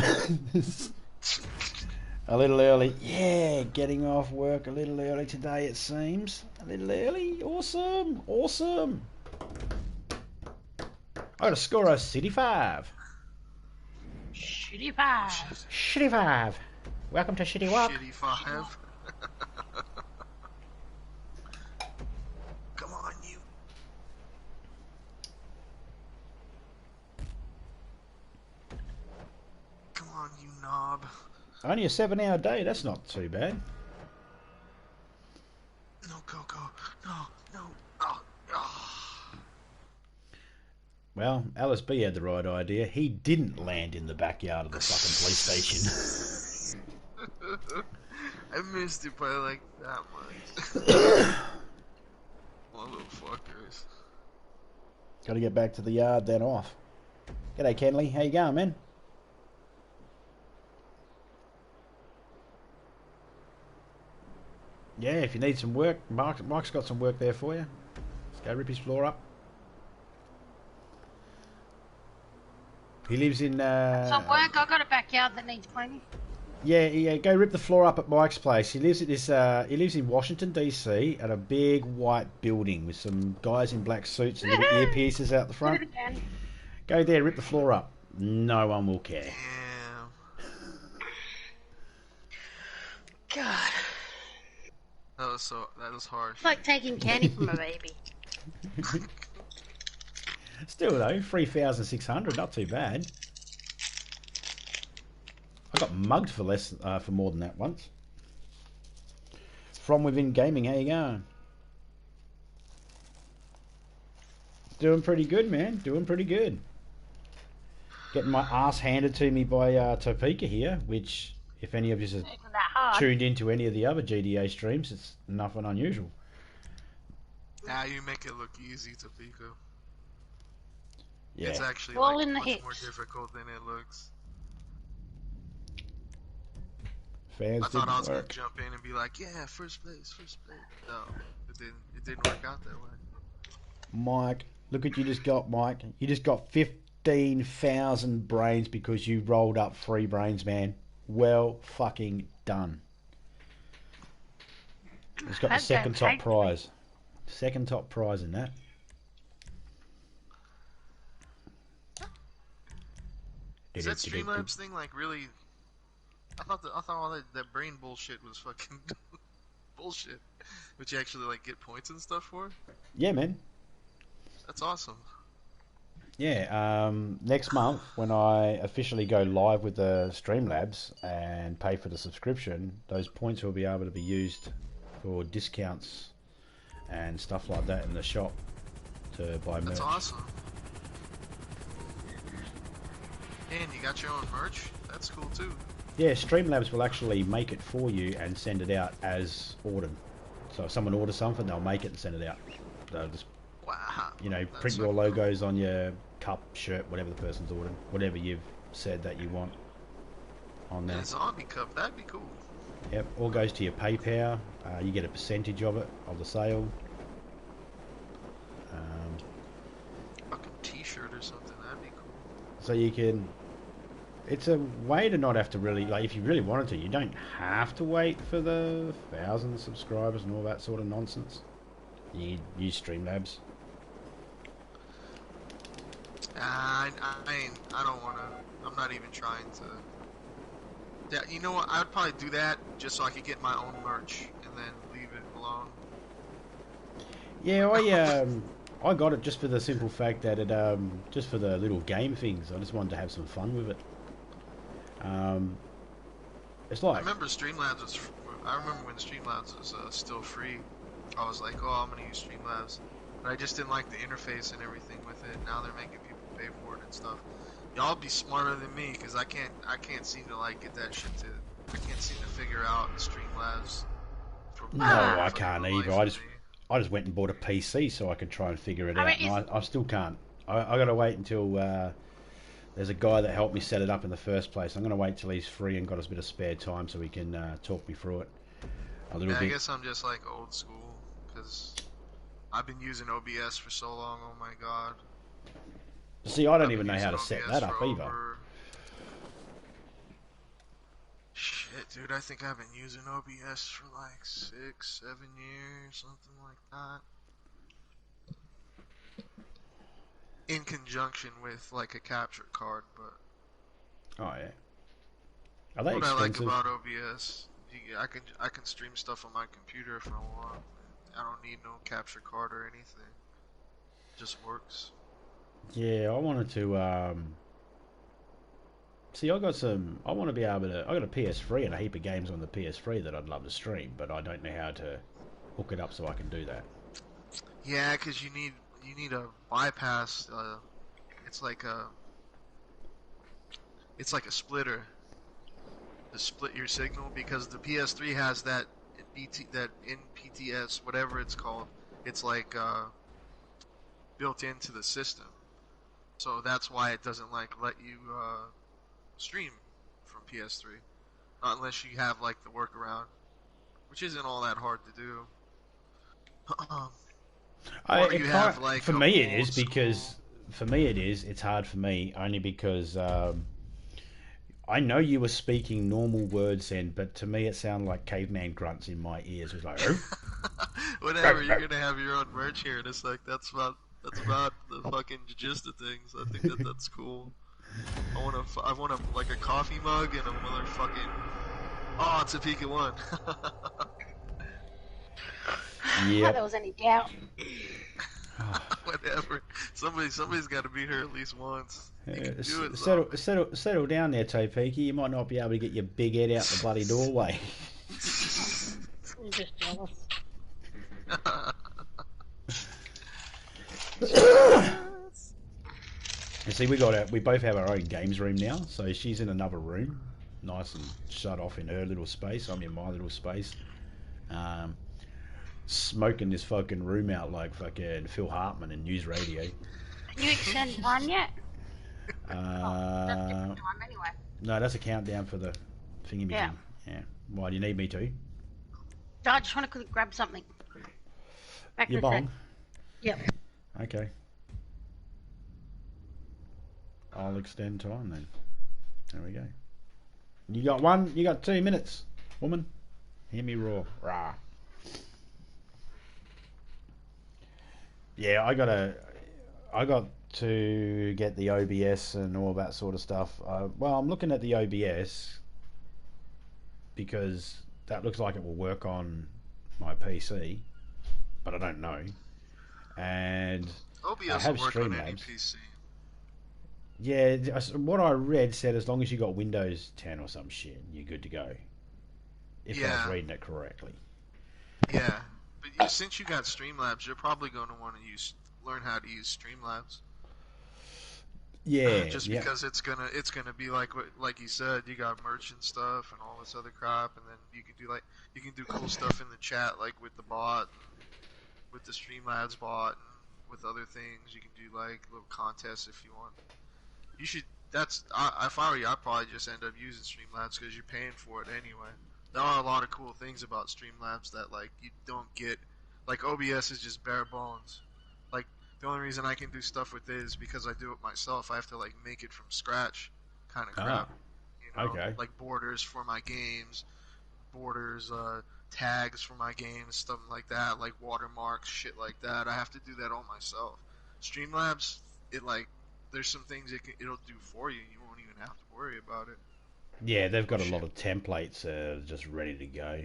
A little early. Yeah, getting off work a little early today, it seems. A little early. Awesome. Awesome. I got a score of City 5. Shitty 5. Shitty 5. Welcome to Shitty Walk. Shitty 5. Come on, you. Come on, you knob. Only a 7-hour day. That's not too bad. No, go. No. Oh. Well, Alice B had the right idea. He didn't land in the backyard of the fucking police station. I missed it by like that much. One little fuckers. Got to get back to the yard, then off. G'day, Kenley. How you going, man? Yeah, if you need some work, Mike's got some work there for you. Let's go rip his floor up. He lives in... Some work. I got a backyard that needs cleaning. Yeah, go rip the floor up at Mike's place. He lives at this. He lives in Washington DC at a big white building with some guys in black suits and little earpieces out the Did front. it again. Go there, rip the floor up. No one will care. Damn. God. That was harsh. It's like taking candy from a baby. Still though, 3,600, not too bad. I got mugged for less, for more than that once. From Within Gaming, how you going? Doing pretty good, man. Doing pretty good. Getting my ass handed to me by Topeka here, which, if any of you have Isn't that hard? tuned into any of the other GDA streams, it's nothing unusual. Now you make it look easy, Topeka. Yeah. It's actually All like in the much hits. more difficult than it looks. Fans I thought I was didn't gonna work. jump in and be like, yeah, first place. No, it didn't work out that way. Mike, look what you just got, Mike. You just got 15,000 brains because you rolled up 3 brains, man. Well fucking done. It's got the That second don't top take prize. Second top prize in that. Is that Streamlabs thing like really? I thought all that brain bullshit was fucking bullshit. Which you actually like get points and stuff for? Yeah, man. That's awesome. Yeah, next month when I officially go live with the Streamlabs and pay for the subscription, those points will be able to be used for discounts and stuff like that in the shop to buy merch. That's awesome. And you got your own merch? That's cool too. Yeah, Streamlabs will actually make it for you and send it out as ordered. So if someone orders something, they'll make it and send it out. They'll just, Wow. you know, That's print so your cool. logos on your cup, shirt, whatever the person's ordered, whatever you've said that you want on there. And a zombie cup, that'd be cool. Yep, all goes to your PayPal. You get a percentage of it, of the sale. Fucking t-shirt or something, that'd be cool. So you can... It's a way to not have to really... Like, if you really wanted to, you don't have to wait for the 1,000 subscribers and all that sort of nonsense. You use Streamlabs. I don't wanna, I'm not even trying to. Yeah, you know what, I would probably do that just so I could get my own merch and then leave it alone. Yeah, I got it just for the simple fact that it just for the little game things. I just wanted to have some fun with it. It's I like remember Streamlabs was, I remember when Streamlabs was still free. I was like, oh, I'm gonna use Streamlabs. But I just didn't like the interface and everything with it. Now they're making people pay for it and stuff. Y'all be smarter than me, cause I can't seem to like get that shit to. I can't seem to figure out Streamlabs. no, I for can't the either. life of me. I just went and bought a PC so I could try and figure it I out. mean, And I still can't. I got to wait until there's a guy that helped me set it up in the first place. I'm going to wait till he's free and got us a bit of spare time so he can talk me through it a little Yeah, I bit. guess I'm just like old school, because I've been using OBS for so long, oh my god. See, I don't I've even been know how to using set OBS that up for either. over- Shit, dude, I think I've been using OBS for like 6, 7 years, something like that. In conjunction with like a capture card, but Oh yeah. Are they what I like expensive? about OBS, I can stream stuff on my computer if I want. I don't need no capture card or anything. It just works. Yeah, I wanted to. See, I got some. I want to be able to. I got a PS3 and a heap of games on the PS3 that I'd love to stream, but I don't know how to hook it up so I can do that. Yeah, because you need a bypass. It's like a splitter to split your signal, because the PS3 has that NPTS, whatever it's called. It's like built into the system, so that's why it doesn't like let you stream from PS3, not unless you have like the workaround, which isn't all that hard to do. Or you have, like, for a me it old is because school- for me it is. It's hard for me only because I know you were speaking normal words then, but to me it sounded like caveman grunts in my ears. It was like, oh. Whatever, you're gonna have your own merch here, and it's like that's about the fucking gist of things. I think that's cool. I want like a coffee mug and a motherfucking. Oh, it's a Pika one. Yep. There was any doubt. Whatever. Somebody's got to beat her at least once. You can do it. Settle down there, Topeki. You might not be able to get your big head out the bloody doorway. I'm just jealous. You see, we both have our own games room now. So she's in another room, nice and shut off in her little space. I'm in my little space, smoking this fucking room out like fucking Phil Hartman in news radio. Can you extend one yet? That's different time anyway. No, that's a countdown for the thingy. Yeah. Yeah. Why do you need me to? I just want to quickly grab something. Back Your to the bong? set. Yep. Okay. I'll extend time then. There we go. You got 2 minutes, woman. Hear me roar. Rah. Yeah, I got to get the OBS and all that sort of stuff. Well, I'm looking at the OBS because that looks like it will work on my PC, but I don't know. And OBS I have will work on any Streamlabs. PC. Yeah, what I read said as long as you got Windows 10 or some shit, you're good to go. If I was reading it correctly. Yeah, but since you got Streamlabs, you're probably going to want to learn how to use Streamlabs. Yeah, just because it's gonna be like you said, you got merchant stuff and all this other crap, and then you can do cool stuff in the chat, like with the bot, with the Streamlabs bot, and with other things. You can do like little contests if you want. You should. If I were you, I'd probably just end up using Streamlabs because you're paying for it anyway. There are a lot of cool things about Streamlabs that like you don't get. Like OBS is just bare bones. Like the only reason I can do stuff with it is because I do it myself. I have to like make it from scratch, kind of crap. You know, okay. Like borders for my games, tags for my games, stuff like that, like watermarks, shit like that. I have to do that all myself. Streamlabs, there's some things it'll do for you. You won't even have to worry about it. Yeah, they've got a lot of templates just ready to go.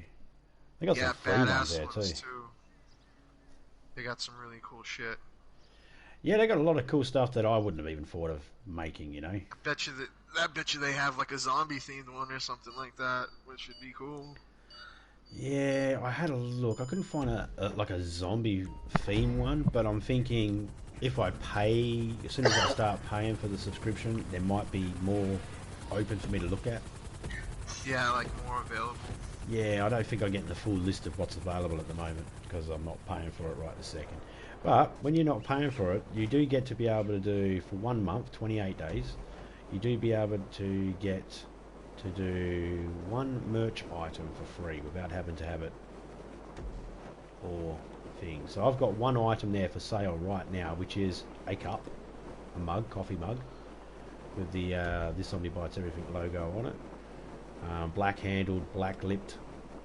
They got some free ones there too. They got some really cool shit. Yeah, they got a lot of cool stuff that I wouldn't have even thought of making. You know. I bet you they have like a zombie themed one or something like that, which would be cool. Yeah, I had a look. I couldn't find a zombie theme one, but I'm thinking if I pay, as soon as I start paying for the subscription, there might be more open for me to look at. Yeah, like more available. Yeah, I don't think I'm getting the full list of what's available at the moment because I'm not paying for it right this second. But when you're not paying for it, you do get to be able to do, for 1 month, 28 days, you do be able to get to do one merch item for free without having to have it or thing. So I've got one item there for sale right now, which is a cup, a mug, coffee mug, with the This Zombie Bites Everything logo on it. Black handled, black lipped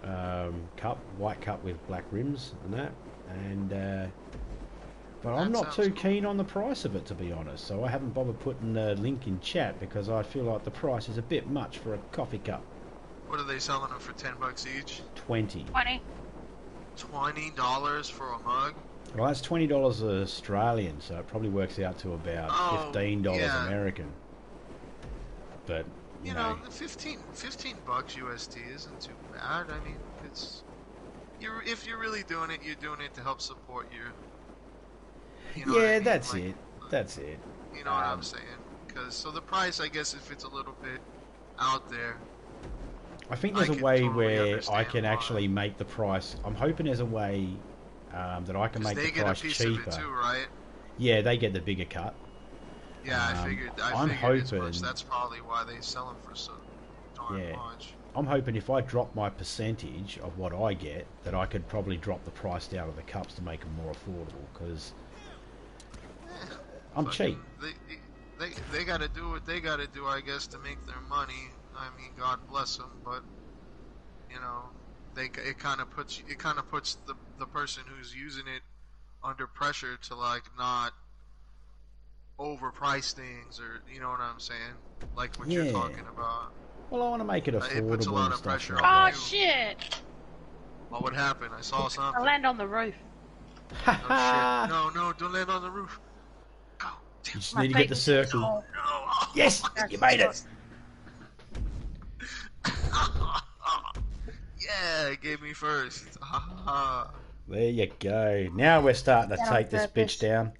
cup, white cup with black rims and that. And but I'm not too keen on the price of it, to be honest, so I haven't bothered putting the link in chat because I feel like the price is a bit much for a coffee cup. What are they selling them for? $10 each? 20. $20 for a mug? Well, that's $20 Australian, so it probably works out to about $15 American. But you know, 15 bucks USD isn't too bad. I mean, if you're really doing it, you're doing it to help support your. You know yeah, I mean? that's it. That's it. You know what I'm saying? So the price, I guess, if it's a little bit out there. I think there's a way where I can actually make the price. I'm hoping there's a way that I can make the price cheaper. They get a piece of it too, right? Yeah, they get the bigger cut. Yeah, I figured as much. That's probably why they sell them for so darn much. I'm hoping if I drop my percentage of what I get, that I could probably drop the price down of the cups to make them more affordable, because I'm cheap. They got to do what they got to do, I guess, to make their money. I mean, God bless them, but you know, it kind of puts the person who's using it under pressure to like not overprice things, or you know what I'm saying, like what you're talking about. Well, I want to make it affordable It puts a lot and of stuff pressure like on Oh you. shit! What would happen? I saw I something. land on the roof. Oh shit! No, don't land on the roof. Go. You just My need to get the feet- circle. No. Yes, you made it. Yeah, it gave me first. There you go. Now we're starting to That on take this purpose. bitch down.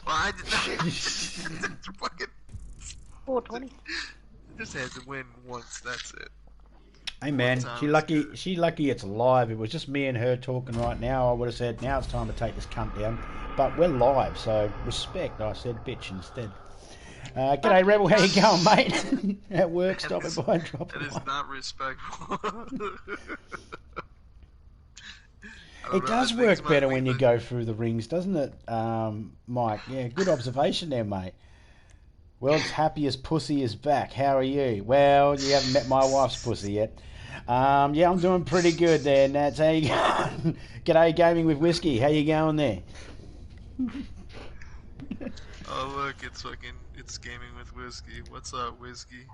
Well, I did not. Fucking 420. just had to win once. That's it. Hey man, One she time lucky. is good. She lucky it's live. It was just me and her talking right now. I would have said now it's time to take this cunt down, but we're live, so respect. I said bitch instead. G'day Rebel, how you going, mate? At work, stopping by and dropping That is by. not respectful. It does work better when you go through the rings, doesn't it, Mike? Yeah, good observation there, mate. World's happiest pussy is back. How are you? Well, you haven't met my wife's pussy yet. Yeah, I'm doing pretty good there, Nats. How you going? G'day, Gaming with Whiskey. How you going there? Oh look, it's gaming with Whiskey. What's up, Whiskey?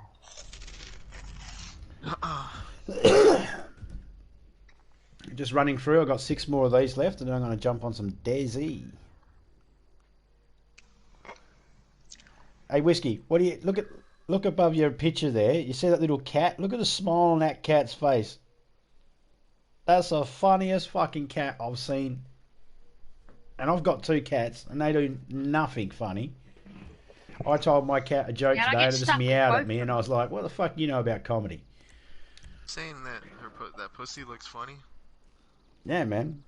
Just running through. I've got 6 more of these left, and then I'm going to jump on some Desi. Hey, Whiskey, what do you look above your picture there? You see that little cat? Look at the smile on that cat's face. That's the funniest fucking cat I've seen. And I've got 2 cats, and they do nothing funny. I told my cat a joke Yeah, I today, get and it just stuck with meowed both at me, of and I was like, "What the fuck do you know about comedy?" Saying that that pussy looks funny. Yeah, man.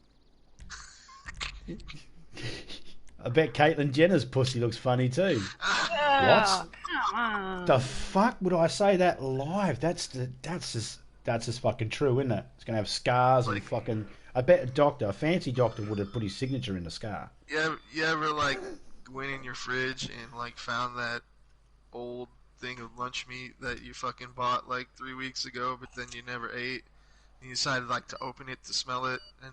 I bet Caitlyn Jenner's pussy looks funny too. Oh, come on. The fuck would I say that live? That's just fucking true, isn't it? It's gonna have scars and Like- fucking. I bet a fancy doctor would have put his signature in the scar. You ever like went in your fridge and like found that old thing of lunch meat that you fucking bought like 3 weeks ago, but then you never ate, and you decided like to open it to smell it, and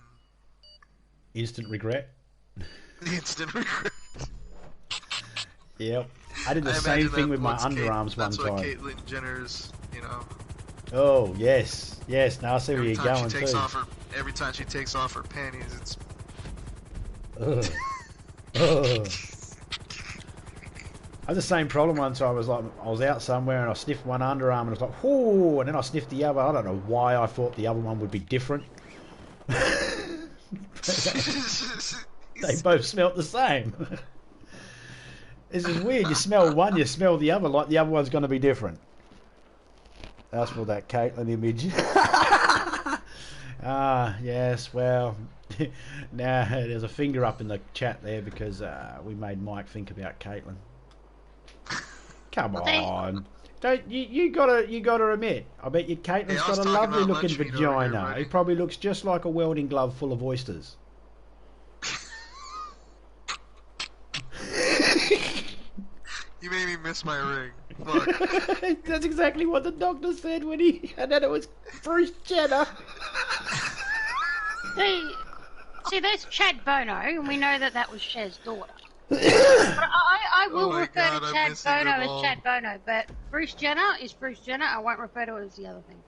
Instant regret. the instant regret. Yep. I did the I same imagine thing that with my what's underarms one That's what time. Caitlyn Jenner's, you know. Oh yes. Now I see where Every you're time going she takes too. every time she takes off her panties, it's Ugh. Ugh. I had the same problem one time. I was out somewhere and I sniffed one underarm and I was like, whoo, and then I sniffed the other. I don't know why I thought the other one would be different. They both smelt the same. This is weird. You smell one, you smell the other, like the other one's going to be different. That's for that Caitlyn image. Yes, well, now there's a finger up in the chat there because we made Mike think about Caitlyn. Come on. Don't you gotta admit, I bet you Caitlyn's I was got a talking lovely about looking lunch meat over vagina. here, buddy. It probably looks just like a welding glove full of oysters. You made me miss my ring. Fuck. That's exactly what the doctor said when and then it was Bruce Jenner. See, there's Chad Bono, and we know that was Cher's daughter. But I will Oh my refer God, to I'm Chad missing Bono them as all. Chad Bono, but Bruce Jenner is Bruce Jenner. I won't refer to it as the other thing.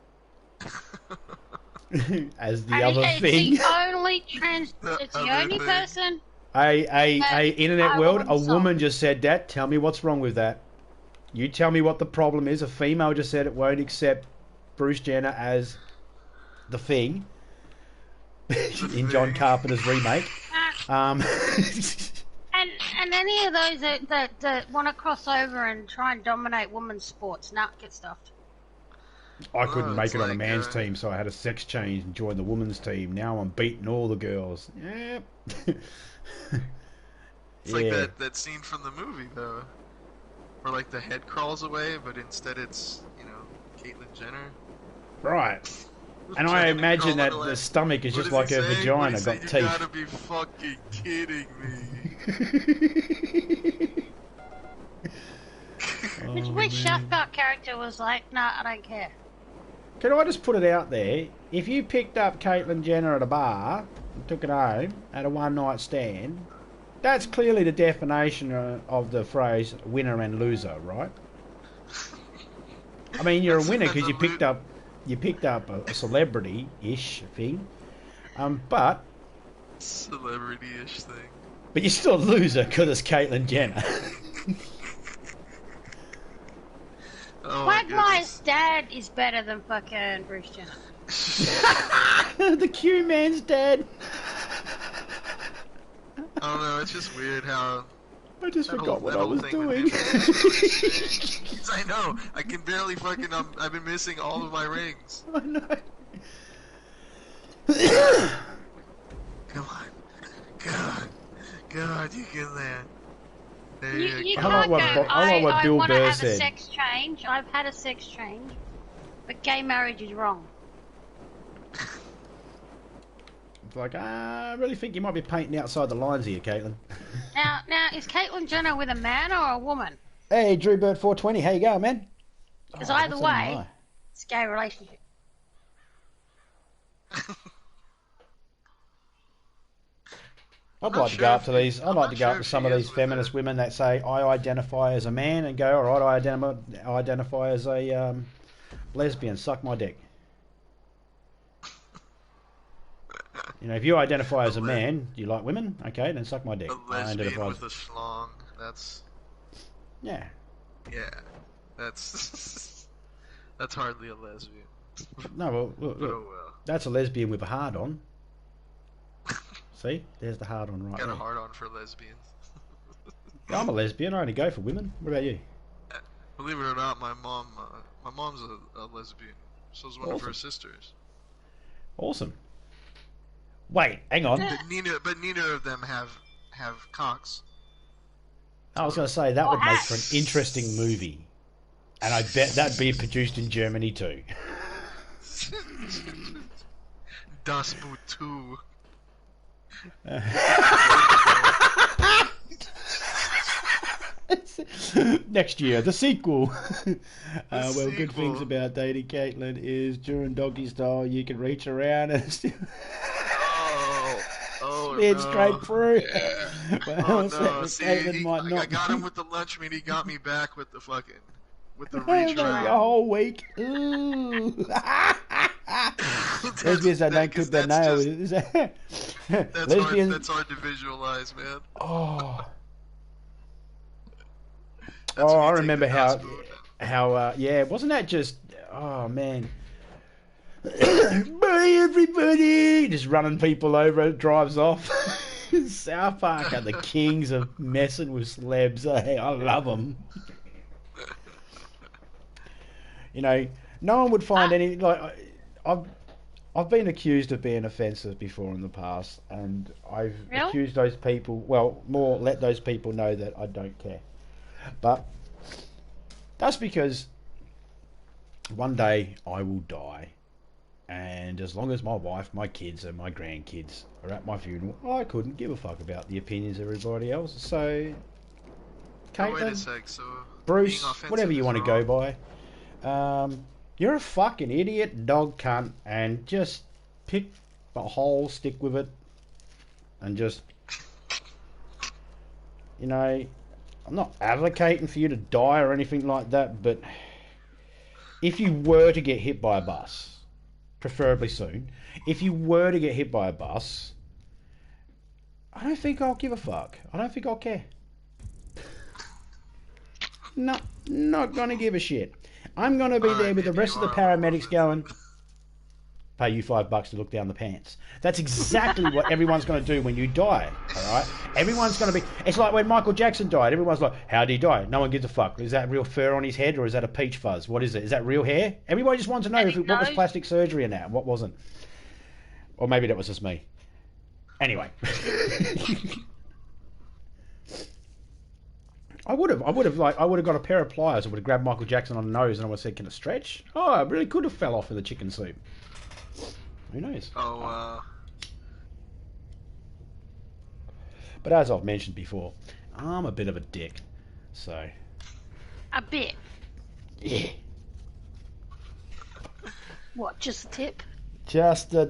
As the And other it's thing. the only it's the other only thing. person. Hey, internet I world, will a woman insult. just said that. Tell me what's wrong with that. You tell me what the problem is. A female just said it won't accept Bruce Jenner as the thing in John thing. Carpenter's remake. And any of those that want to cross over and try and dominate women's sports, get stuffed. I couldn't Oh, make it's it on a like, man's team, so I had a sex change and joined the women's team. Now I'm beating all the girls. Yep. It's like that scene from the movie though, where like the head crawls away, but instead it's Caitlyn Jenner. Right. And I imagine that Crawling the stomach is What just does like he her say? vagina, What does he got say? You teeth. gotta be fucking kidding me. Which South Park character was like, nah, I don't care. can I just put it out there? If you picked up Caitlyn Jenner at a bar and took it home at a one-night stand, that's clearly the definition of the phrase winner and loser, right? I mean, you're a winner because you picked up a celebrity-ish thing, but celebrity-ish thing. But you're still a loser because it's Caitlyn Jenner. Oh Quagmire's dad is better than fucking Bruce Jenner. The Q-man's dad. I don't know, it's just weird how... I just forgot what I was doing. I know, I can barely fucking... I've been missing all of my rings. I know. Come on. God, you get that. You can't go, I want to have a sex change. I've had a sex change. But gay marriage is wrong. It's like, I really think you might be painting outside the lines here, Caitlyn. Now, is Caitlyn Jenner with a man or a woman? Hey, DrewBird420, how you going, man? Because either way, it's a gay relationship. I'd like to go up to these. I'd like to go up to some of these feminist women that say I identify as a man and go, all right, I identify as a lesbian. Suck my dick. You know, if you identify as a man, do you like women? Okay, then suck my dick. A lesbian with a schlong. That's. Yeah. Yeah, that's that's hardly a lesbian. No, well, look. Oh well. That's a lesbian with a hard on. See, there's the hard on right there. Got a hard on for lesbians. I'm a lesbian. I only go for women. What about you? Believe it or not, my mom's a lesbian. So is one of her sisters. Awesome. Wait, hang on. But neither of them have cocks. I was going to say that would make for an interesting movie, and I bet that'd be produced in Germany too. Das Boot 2. Next year, the sequel. Well, good things about dating Caitlyn is during doggy style you can reach around and still slid straight through. Yeah. Well, no, see, I got him with the lunch meat. He got me back with the reach around. A whole week. Ooh. Lesbians that don't clip their nails. That's hard to visualize, man. Oh. I remember how yeah, wasn't that just, oh man. Bye everybody! Just running people over, drives off. South Park are the kings of messing with celebs. Hey, I love them. You know, no one would find any, like, I've been accused of being offensive before in the past, and I've accused those people, well, more let those people know that I don't care. But that's because one day I will die, and as long as my wife, my kids, and my grandkids are at my funeral, I couldn't give a fuck about the opinions of everybody else. So, Caitlyn, wait a sec, so Bruce, whatever you want to go by, you're a fucking idiot, dog cunt, and just pick a hole, stick with it, and just, you know, I'm not advocating for you to die or anything like that, but if you were to get hit by a bus, preferably soon, if you were to get hit by a bus, I don't think I'll give a fuck. I don't think I'll care. Not gonna give a shit. I'm gonna be there with the rest of the paramedics going, pay you $5 to look down the pants. That's exactly what everyone's going to do when you die, alright? Everyone's going to be... It's like when Michael Jackson died. Everyone's like, how'd he die? No one gives a fuck. Is that real fur on his head or is that a peach fuzz? What is it? Is that real hair? Everybody just wants to know what was plastic surgery and that, and what wasn't. Or maybe that was just me. Anyway. I would have got a pair of pliers. I would have grabbed Michael Jackson on the nose and I would have said, can it stretch? Oh, I really could have fell off in the chicken soup. Who knows? But as I've mentioned before, I'm a bit of a dick. So. A bit? Yeah. What, just a tip? Just a...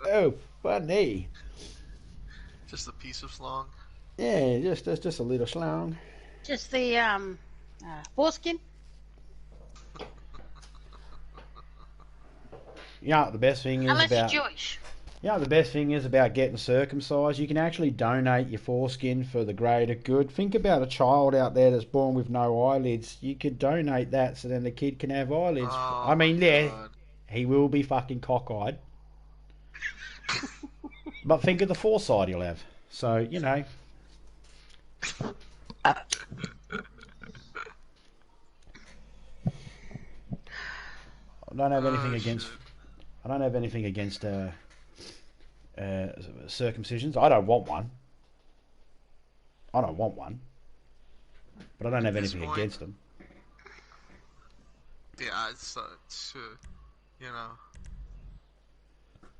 oh, funny. Just a piece of slong. Yeah, just a little slong. Just the foreskin? Yeah, the best thing is Unless about... you're Jewish. Yeah, the best thing is about getting circumcised. You can actually donate your foreskin for the greater good. Think about a child out there that's born with no eyelids. You could donate that so then the kid can have eyelids. Oh, I mean, yeah, God. he will be fucking cockeyed. But think of the foresight he'll have. So, you know. I don't have anything against... Shit. I don't have anything against circumcisions. I don't want one. I don't want one. But I don't have anything against them. Yeah, it's you know.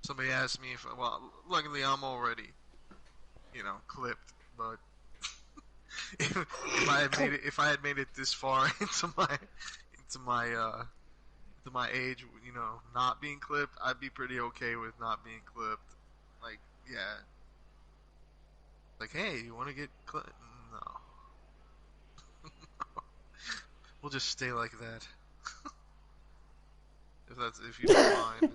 Somebody asked me if, well, luckily I'm already, you know, clipped. But if I had made it this far into my age, you know, not being clipped, I'd be pretty okay with not being clipped. Like, yeah. Like, hey, you want to get clipped? No. We'll just stay like that. If you don't mind.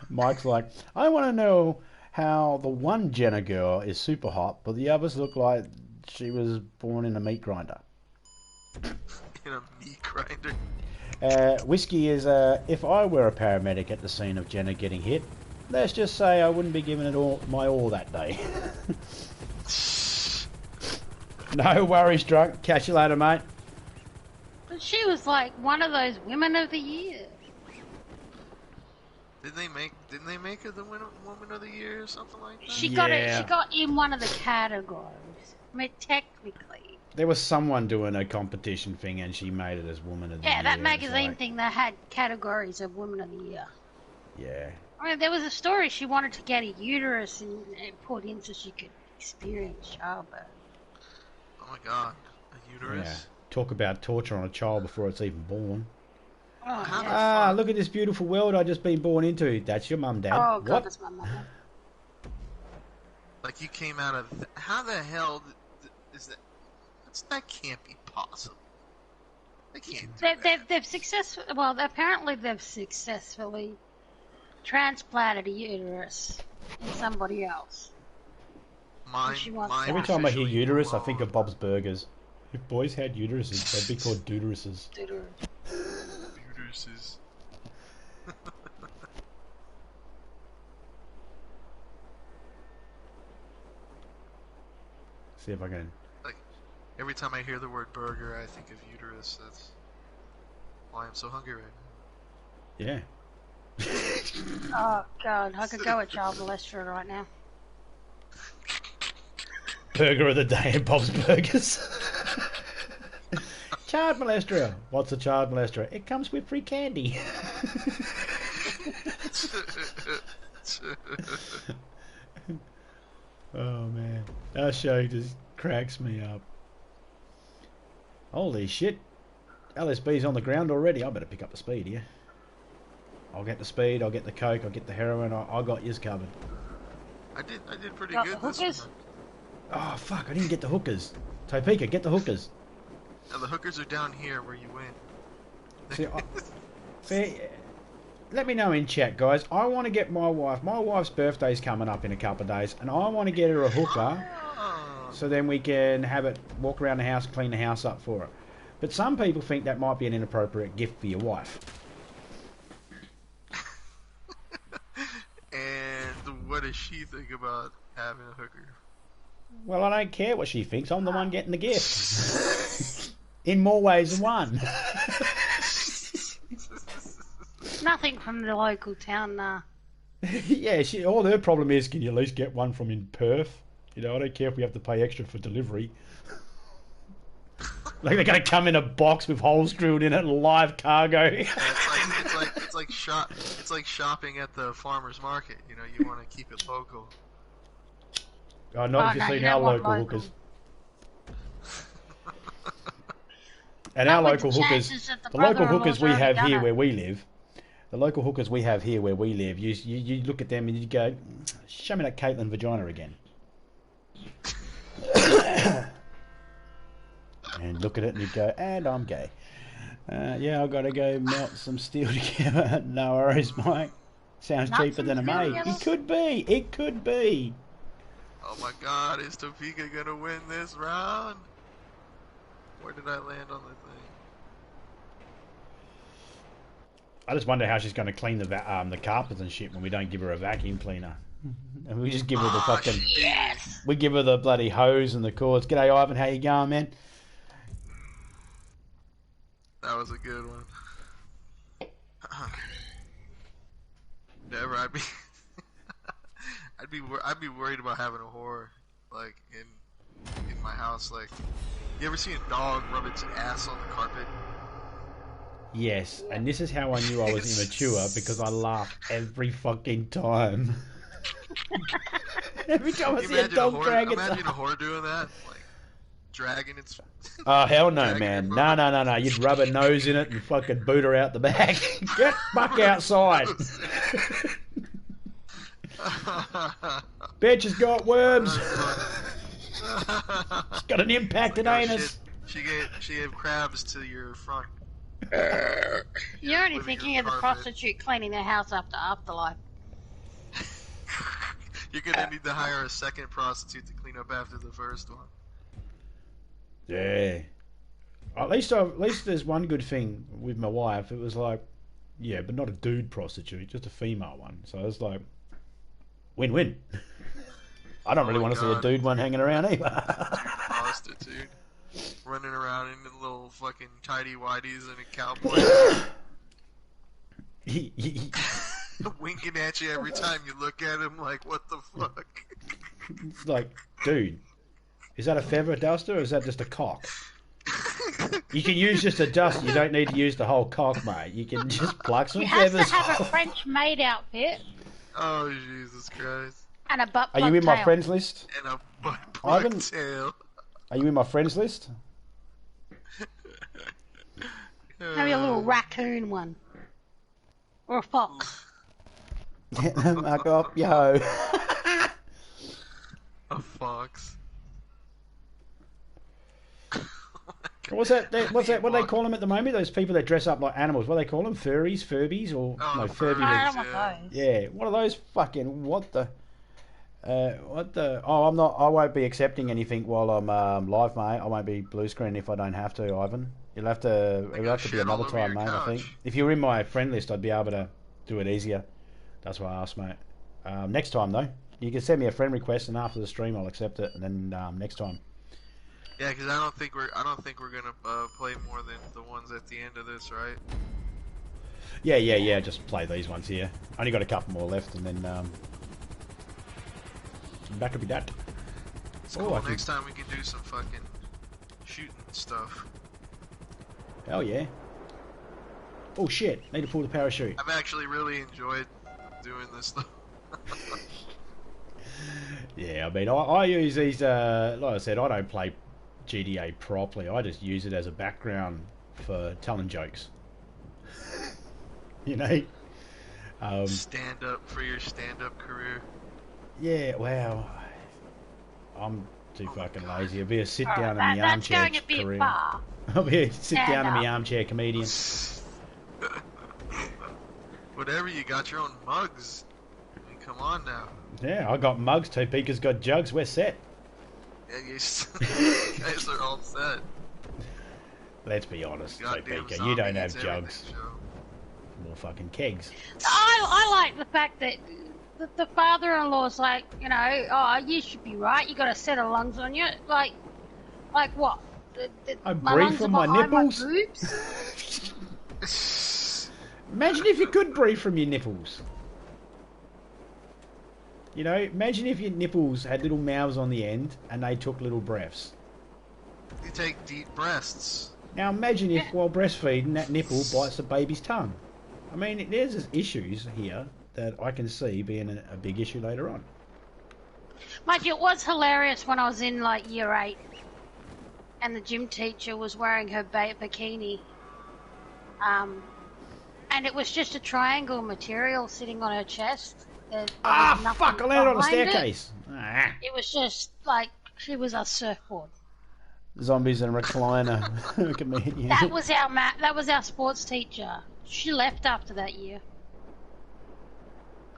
Mike's like, I want to know how the one Jenna girl is super hot, but the others look like she was born in a meat grinder. In a meat grinder. Whiskey is, if I were a paramedic at the scene of Jenna getting hit, let's just say I wouldn't be giving it my all that day. No worries, drunk. Catch you later, mate. But she was like one of those women of the year. Didn't they make her the woman of the year or something like that? She got in one of the categories. I mean, technically. There was someone doing a competition thing and she made it as Woman of the Year. Yeah, that magazine thing that had categories of Women of the Year. Yeah. I mean, there was a story she wanted to get a uterus and put in so she could experience childbirth. Oh my god, a uterus? Yeah. Talk about torture on a child before it's even born. Oh, Ah, look at this beautiful world I just been born into. That's your mum, Dad. Oh, God, what? that's my mum. Like you came out of... How the hell is that? That can't be possible. They can't do that. They've successfully... Well, apparently they've successfully transplanted a uterus in somebody else. Every time I hear uterus, I think of Bob's Burgers. If boys had uteruses, they'd be called deuteruses. Uteruses. See if I can... Like, every time I hear the word burger, I think of uterus. That's why I'm so hungry right now. Yeah. Oh, God, I could go with child molester right now. Burger of the day at Bob's Burgers. Child molester. What's a child molester? It comes with free candy. Oh man, that show just cracks me up. Holy shit. LSB's on the ground already. I better pick up the speed here. I'll get the speed, I'll get the coke, I'll get the heroin. I got yours covered. I did pretty Got good the this hookers? one. Oh fuck, I didn't get the hookers. Topeka, get the hookers. Now the hookers are down here where you went. See, let me know in chat, guys. I want to get my wife's birthday's coming up in a couple of days, and I want to get her a hooker so then we can have it walk around the house, clean the house up for her. But some people think that might be an inappropriate gift for your wife. And what does she think about having a hooker? Well, I don't care what she thinks. I'm the one getting the gift. In more ways than one. Nothing from the local town, Yeah, all her problem is, can you at least get one from in Perth? You know, I don't care if we have to pay extra for delivery. Like they're going to come in a box with holes drilled in it and live cargo. It's like shopping at the farmer's market. You know, you want to keep it local. Oh, not if you've seen our local hookers. And our local hookers, the local hookers we have here where we live, you look at them and you go, show me that Caitlin vagina again. And look at it and you go, and I'm gay. Yeah, I've got to go melt some steel together. No worries, Mike. Sounds cheaper than a maid. It could be. It could be. Oh my God, is Topeka gonna win this round? Where did I land on the thing? I just wonder how she's going to clean the carpets and shit when we don't give her a vacuum cleaner. And we just give her the fucking... Yes! We give her the bloody hose and the cords. G'day, Ivan. How you going, man? That was a good one. Never. I'd be worried about having a whore like in my house. Like, you ever see a dog rub its ass on the carpet? Yes, and this is how I knew I was immature, because I laugh every fucking time. Every time I see a dog drag its... Imagine a whore doing that, like dragging its... Oh, hell no, man. No. You'd rub her nose in it and fucking boot her out the back. Get back outside. Bitch has got worms. She's got an impacted anus. She gave crabs to your front. You're only thinking of the prostitute cleaning their house after Afterlife. You're gonna need to hire a second prostitute to clean up after the first one. Yeah. At least there's one good thing with my wife. It was like, yeah, but not a dude prostitute, just a female one. So it was like, win-win. I don't really want to see a dude one hanging around either. Prostitute. Running around in little fucking tidy whities and a cowboy. Winking at you every time you look at him like, what the fuck? It's like, dude, is that a feather duster or is that just a cock? You can use just a duster. You don't need to use the whole cock, mate. You can just pluck some feathers. You have to have a French maid outfit. Oh, Jesus Christ. And a butt plug tail. Are you in my friends list? And a butt plug tail. Are you in my friends list? Maybe a little raccoon one. Or a fox. Get the fuck up, yo. A fox. What's that? What do they call them at the moment? Those people that dress up like animals. What do they call them? Furries? Furbies? Or no, Furby. I don't want those. Yeah. What are those fucking... What the... Oh, I'm not... I won't be accepting anything while I'm live, mate. I won't be blue screen if I don't have to, Ivan. It'll have to be another time, mate, I think. If you were in my friend list, I'd be able to do it easier. That's why I asked, mate. Next time, though. You can send me a friend request, and after the stream, I'll accept it, and then next time. Yeah, because I don't think we're gonna play more than the ones at the end of this, right? Yeah. Just play these ones here. Only got a couple more left, and then that could be that. It's cool. Next time we can do some fucking shooting stuff. Oh yeah. Oh shit! Need to pull the parachute. I've actually really enjoyed doing this stuff. Yeah, I mean, I use these. Like I said, I don't play GTA properly. I just use it as a background for telling jokes. You know. Stand up for your stand-up career. Yeah. Wow. I'm too fucking lazy. I'll be a sit down in the armchair career. I'll be a sit down in the armchair comedian. Whatever, you got your own mugs. I mean, come on now. Yeah, I got mugs. Topeka's got jugs. We're set. Yeah, you guys are all set. Let's be honest, Topeka. You don't have jugs. More fucking kegs. I like the fact that the father-in-law's like, you know, oh, you should be right. You got a set of lungs on you. Like what? I breathe from my nipples. My boobs? Imagine if you could breathe from your nipples. You know, imagine if your nipples had little mouths on the end and they took little breaths. You take deep breaths. Now imagine if while breastfeeding that nipple bites the baby's tongue. I mean, there's issues here that I can see being a big issue later on. Mind you, it was hilarious when I was in like year 8 and the gym teacher was wearing her bikini. And it was just a triangle material sitting on her chest. There was nothing fuck! I landed on a behind staircase. It was just like she was a surfboard. Zombies and a recliner comedian. That was our sports teacher. She left after that year.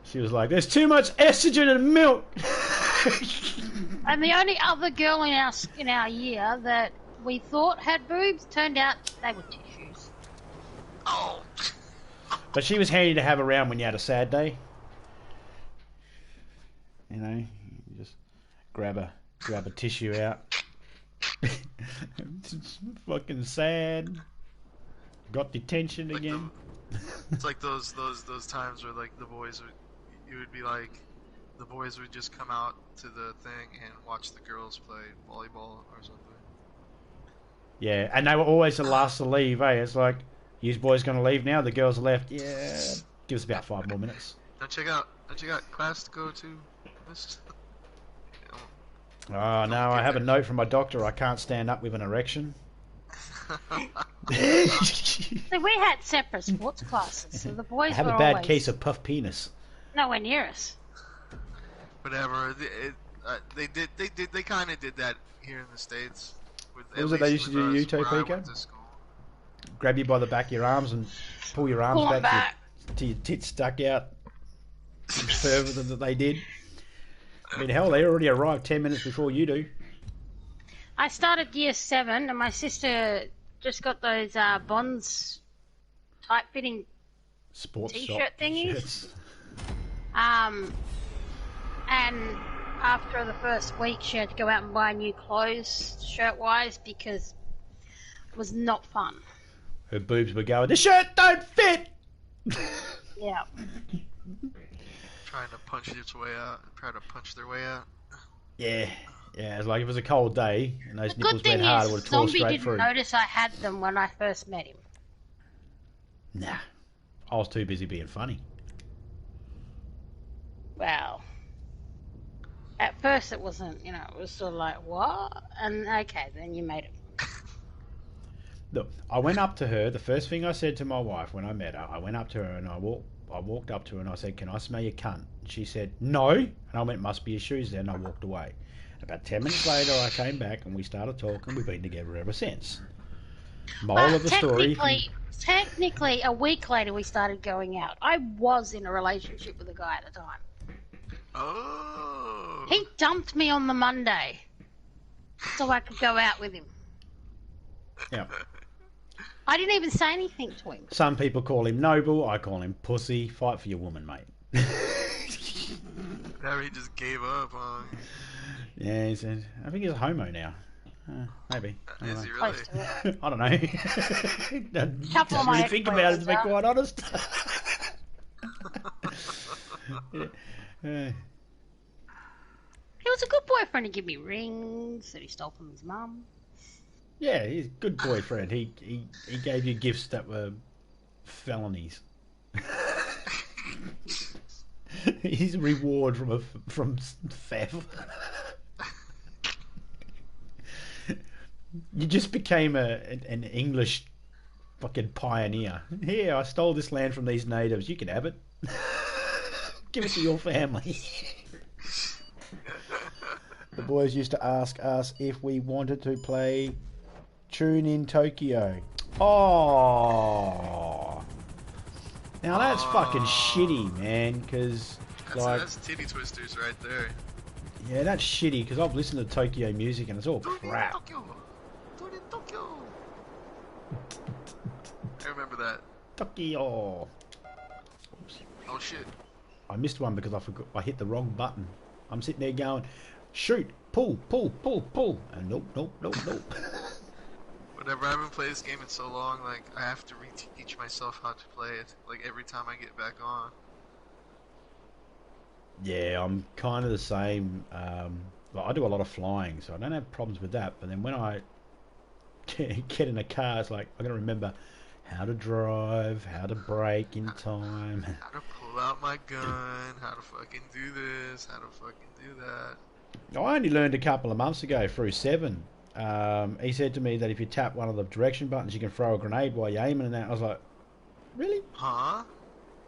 She was like, "There's too much estrogen in milk." And the only other girl in our year that we thought had boobs turned out they were tissues. Oh. But she was handy to have around when you had a sad day. You know, you just grab a tissue out. Fucking sad. Got detention like again. It's like those times where like the boys would just come out to the thing and watch the girls play volleyball or something. Yeah, and they were always the last to leave, eh? It's like, you boys gonna leave now? The girls are left. Yeah, give us about 5 more minutes. Now check out class to go to. Oh no, I have a note from my doctor. I can't stand up with an erection. So we had separate sports classes, so the boys I have were a bad always case of puff penis. nowhere near us. Whatever. They kind of did that here in the States. What was it they used to do to you, Topeka? Grab you by the back of your arms and pull your arms Pull 'em back. till your tits stuck out further than they did. I mean, hell, they already arrived 10 minutes before you do. I started year 7, and my sister just got those Bonds tight-fitting Sports T-shirt shop thingies. shirts. And after the first week, she had to go out and buy new clothes, shirt-wise, because it was not fun. Her boobs were going, the shirt don't fit! Yeah. Trying to punch their way out. Yeah, it's like if it was a cold day and those The nipples good thing went hard, it is, would have tore Zombie straight didn't through. notice I had them when I first met him. Nah, I was too busy being funny. Well, at first it wasn't, it was sort of like, what? And okay, then you made it. Look, I went up to her. The first thing I said to my wife when I met her, I went up to her and I walked up to her and I said, "Can I smell your cunt?" And she said, "No." And I went, "Must be your shoes then." And I walked away. About 10 minutes later, I came back and we started talking. We've been together ever since. Moral of the story. Technically, a week later we started going out. I was in a relationship with a guy at the time. Oh. He dumped me on the Monday so I could go out with him. Yeah. I didn't even say anything to him. Some people call him noble. I call him pussy. Fight for your woman, mate. Now he just gave up, huh? Yeah, he said, I think he's a homo now. Maybe. I don't Is he know. really? Close to it. I don't know. I Couple of don't really my think about it, to be ex-boyfriends quite honest. Yeah. He was a good boyfriend. He gave me rings that he stole from his mum. Yeah, he's a good boyfriend. He gave you gifts that were felonies. His reward from theft. You just became an English fucking pioneer. Here, I stole this land from these natives. You can have it. Give it to your family. The boys used to ask us if we wanted to play Tune in Tokyo. Oh, now that's fucking shitty, man. Because That's titty twisters right there. yeah, that's shitty. Because I've listened to Tokyo music and it's all crap. Tokyo. I remember that. Tokyo. Oh shit. I missed one because I hit the wrong button. I'm sitting there going, shoot, pull, and nope. Whenever I haven't played this game in so long, like I have to reteach myself how to play it. Like every time I get back on. Yeah, I'm kind of the same. I do a lot of flying, so I don't have problems with that. But then when I get in a car, it's like I got to remember how to drive, how to brake in time. How to pull out my gun, how to fucking do this, how to fucking do that. I only learned a couple of months ago through 7. He said to me that if you tap one of the direction buttons, you can throw a grenade while you're aiming. And that I was like, really? Huh?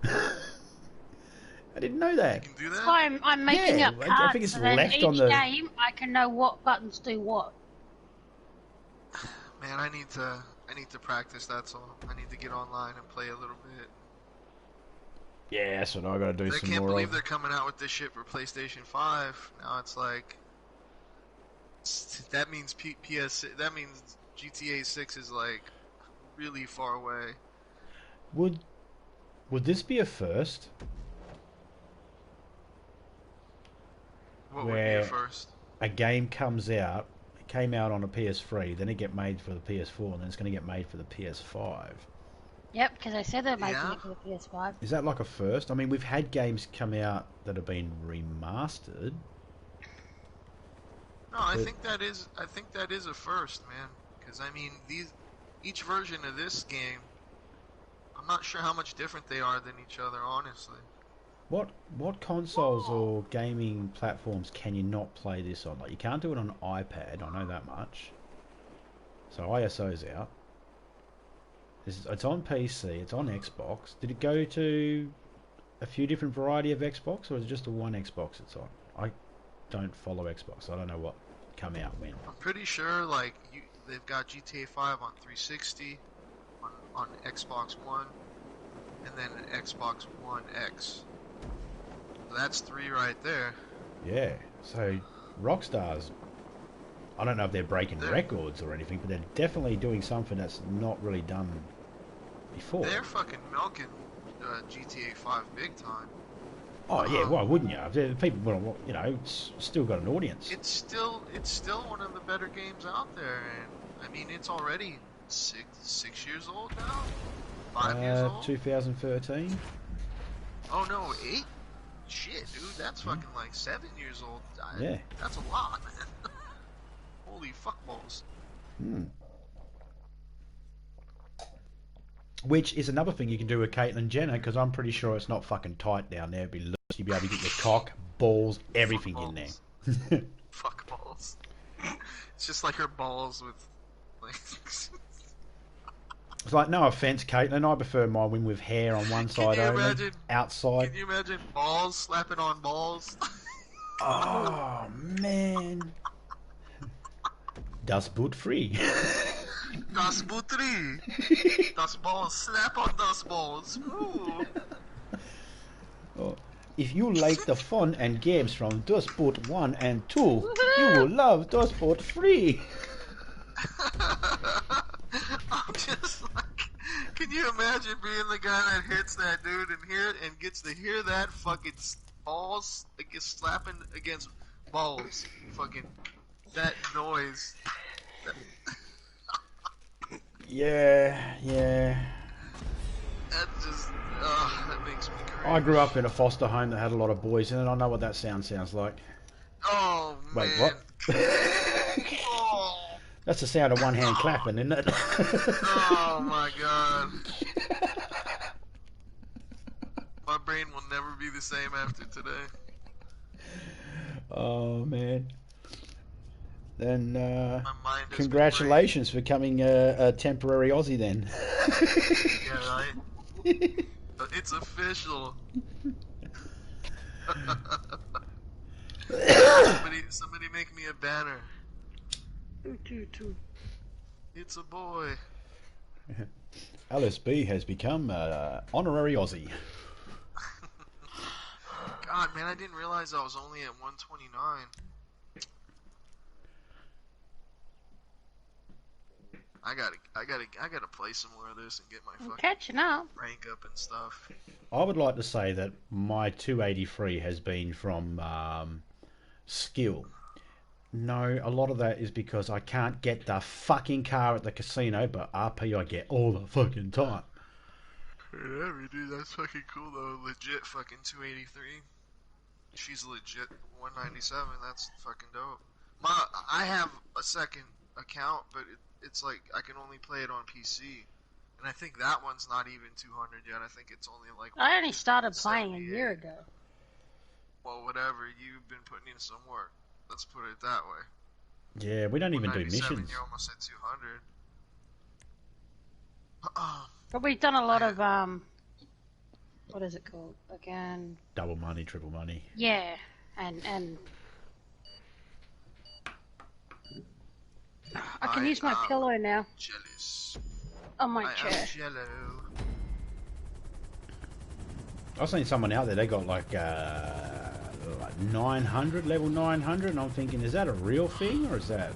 I didn't know that. You can do That's that? why I'm making Yeah, up I cards, think it's so then left each on the- game I can know what buttons do what. Man, I need to practice, that's all. I need to get online and play a little bit. Yeah, that's what I got to do I some can't more believe of. they're coming out with this shit for PlayStation 5. Now it's like... That means that means GTA 6 is like really far away. Would this be a first? What would be Where- a first? A game comes out, it came out on a PS3, then it get made for the PS4, and then it's going to get made for the PS5. Yep, because I said they're making Yeah? it for the PS5. Is that like a first? I mean, we've had games come out that have been remastered. No, I But- think that is a first, man. Because I mean, each version of this game, I'm not sure how much different they are than each other, honestly. What consoles or gaming platforms can you not play this on? Like, you can't do it on iPad, I know that much. So ISO's out. It's on PC, it's on Xbox. Did it go to a few different variety of Xbox, or is it just the one Xbox it's on? I don't follow Xbox, I don't know what come out when. I'm pretty sure like they've got GTA 5 on 360, on Xbox One, and then an Xbox One X. So that's 3 right there. Yeah, so Rockstar's, I don't know if they're breaking records or anything, but they're definitely doing something that's not really done before. They're fucking milking GTA 5 big time. Oh yeah, why wouldn't you? The people, well, you know, it's still got an audience. It's still one of the better games out there, and I mean it's already six years old now, 5 years old. 2013. Oh no, 8. Shit, dude, that's fucking like 7 years old. Yeah. That's a lot, man. Holy fuckballs. Which is another thing you can do with Caitlyn Jenner, because I'm pretty sure it's not fucking tight down there. It'd be loose. You'd be able to get your cock, balls, everything in there. Fuckballs. It's just like her balls with like. It's like, no offense, Caitlyn, I prefer my wing with hair on one side only, imagine- outside. Can you imagine balls slapping on balls? Oh man, das Boot free. Das Butri. Das balls. Slap on das balls. Ooh. Oh, if you like the fun and games from Dustboot 1 and 2, you will love Dustboot 3. I'm just like, can you imagine being the guy that hits that dude and gets to hear that fucking balls against slapping against balls, fucking that noise. Yeah. That just, that makes me crazy. I grew up in a foster home that had a lot of boys in it. I know what that sounds like. Oh man. Wait, what? Oh. That's the sound of one hand clapping, isn't it? Oh my god. My brain will never be the same after today. Oh man. Then My mind has congratulations for becoming a temporary Aussie then. been yeah, right? It's official. Somebody make me a banner. It's a boy. LSB has become honorary Aussie. God, man, I didn't realize I was only at 129. I gotta play some more of this and get my I'm fucking catching up. rank up and stuff. I would like to say that my 283 has been from skill. No, a lot of that is because I can't get the fucking car at the casino, but RP I get all the fucking time. Yeah, dude, that's fucking cool though. Legit fucking 283. She's legit 197. That's fucking dope. I have a second account, but it's like I can only play it on PC, and I think that one's not even 200 yet. I think it's only like. I only started playing a 78. year ago. Well, whatever. You've been putting in some work. Let's put it that way. Yeah, we don't even do 197, missions. You're almost at 200. But we've done a lot of what is it called again? Double money, triple money. Yeah, and I can use my pillow now Jealous. on my I chair. am jello. I've seen someone out there, they got like 900, level 900, and I'm thinking, is that a real thing, or is that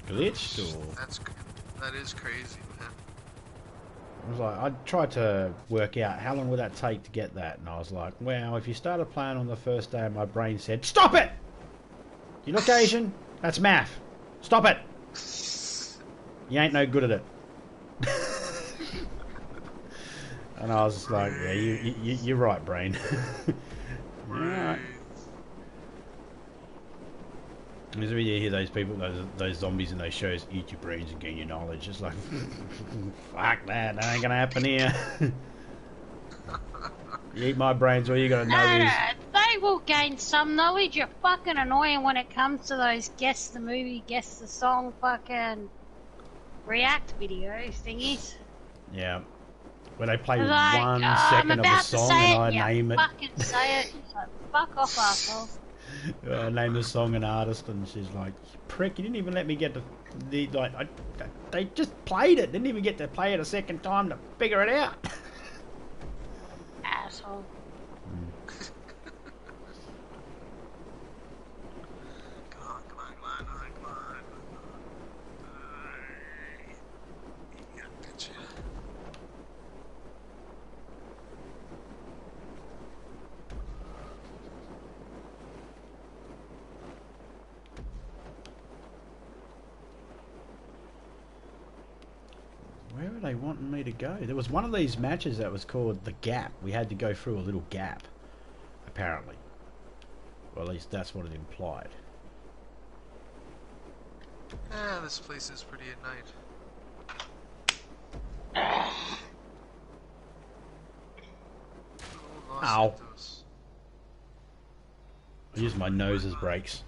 glitched, or... That is crazy, man. I was like, I tried to work out how long would that take to get that, and I was like, well, if you started playing on the first day, my brain said, stop it! You look Asian? That's math. Stop it! You ain't no good at it. And I was like, yeah, you're right, brain. Alright. As you hear those people, those zombies in those shows, eat your brains and gain your knowledge. It's like, fuck that ain't gonna happen here. You eat my brains, all you gotta know is... No, they will gain some knowledge. You're fucking annoying when it comes to those guess the movie, guess the song, fucking react videos thingies. Yeah. When they play Like, 1 I'm second of a about to song say and it, I name it. fucking say it. So fuck off, assholes. I name the song and artist, and she's like, prick, you didn't even let me get the they just played it, didn't even get to play it a second time to figure it out. Asshole. Come on. Yeah, gotcha. Where are they wanting me to go? There was one of these matches that was called The Gap. We had to go through a little gap, apparently. Well, at least that's what it implied. This place is pretty at night. Ow. I use my nose as brakes.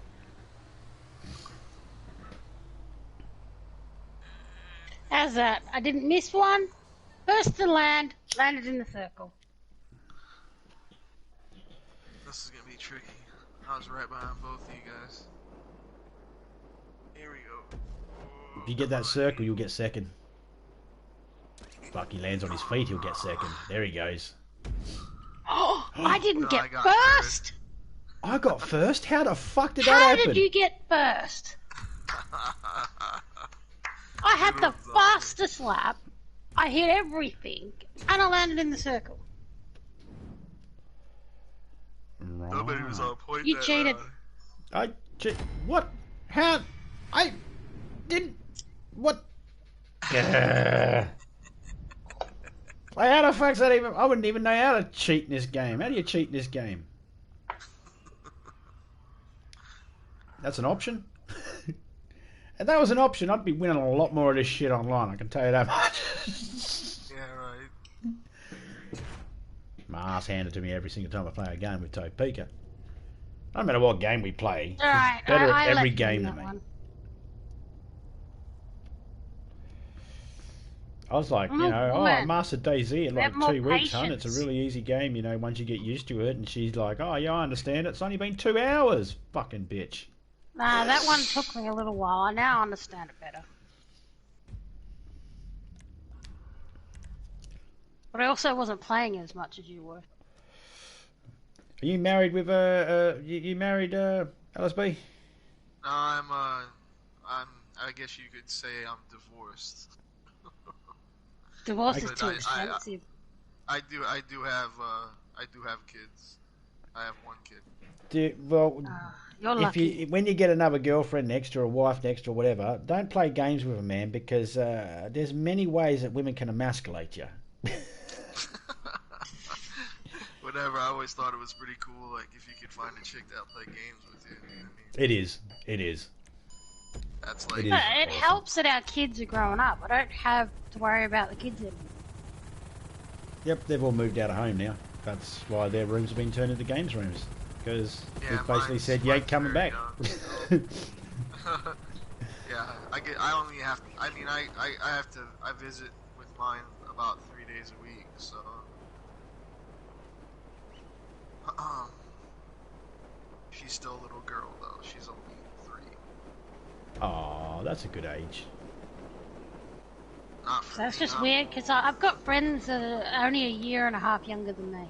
How's that? I didn't miss one. First to land, landed in the circle. This is gonna be tricky. I was right behind both of you guys. Here we go. If you get that circle, you'll get second. Fuck, he lands on his feet, he'll get second. There he goes. Oh, I didn't No, get I got first. I got first? How the fuck did that How happen? did you get first? I had the fastest lap. I hit everything, and I landed in the circle. Nobody was on point. You cheated. What? How? I didn't. What? Like, how the fuck's that even? I wouldn't even know how to cheat in this game. How do you cheat in this game? That's an option. If that was an option, I'd be winning a lot more of this shit online, I can tell you that much. Yeah, right. My ass handed to me every single time I play a game with Topeka. No matter what game we play, Alright, she's better I at every let you game win than that me. one. I was like, you know, I mastered DayZ in like Have more 2 weeks, hon. It's patience. a really easy game, you know, once you get used to it. And she's like, oh, yeah, I understand it. It's only been 2 hours. Fucking bitch. Nah, that one took me a little while. I now understand it better. But I also wasn't playing as much as you were. Are you married with, you married, LSB? No, I guess you could say I'm divorced. Divorce is But too expensive. I do have kids. I have 1 kid. You're lucky. When you get another girlfriend next or a wife next or whatever, don't play games with a man because there's many ways that women can emasculate you. Whatever. I always thought it was pretty cool. Like if you could find a chick that'll play games with you. I mean, It is. It is. that's like. It But is. it awesome. helps that our kids are growing up. I don't have to worry about the kids anymore. Yep, they've all moved out of home now. That's why their rooms have been turned into games rooms. Because Yeah, we've basically mine's- said, you ain't mine's coming very back. young, Yeah, I only have. I mean, I have to. I visit with mine about 3 days a week. So. She's still a little girl though. She's only 3. Oh, that's a good age. Not for That's me, just I'm weird because old. I've got friends that are only a year and a half younger than me,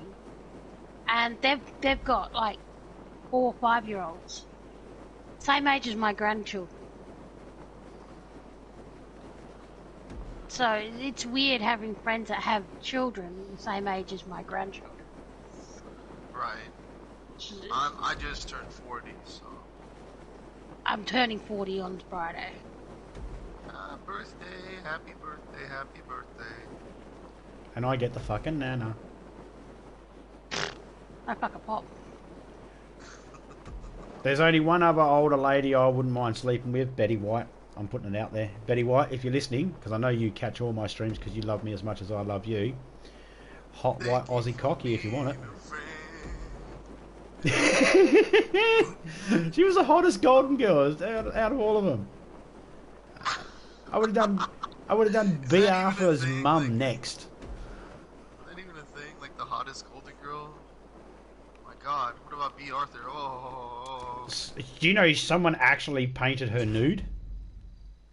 and they've got like 4 or 5-year-olds, same age as my grandchildren. So it's weird having friends that have children the same age as my grandchildren. Right. I just turned 40, so. I'm turning 40 on Friday. Birthday, happy birthday, happy birthday. And I get the fucking nana. I fuck a pop. There's only one other older lady I wouldn't mind sleeping with, Betty White. I'm putting it out there. Betty White, if you're listening, because I know you catch all my streams because you love me as much as I love you. Hot white Aussie cocky if you want it. She was the hottest Golden Girl out of all of them. I would have done B. Arthur's mum like, next. Is that even a thing? Like the hottest Golden Girl? Oh my God! What about B. Arthur? Oh. Do you know someone actually painted her nude?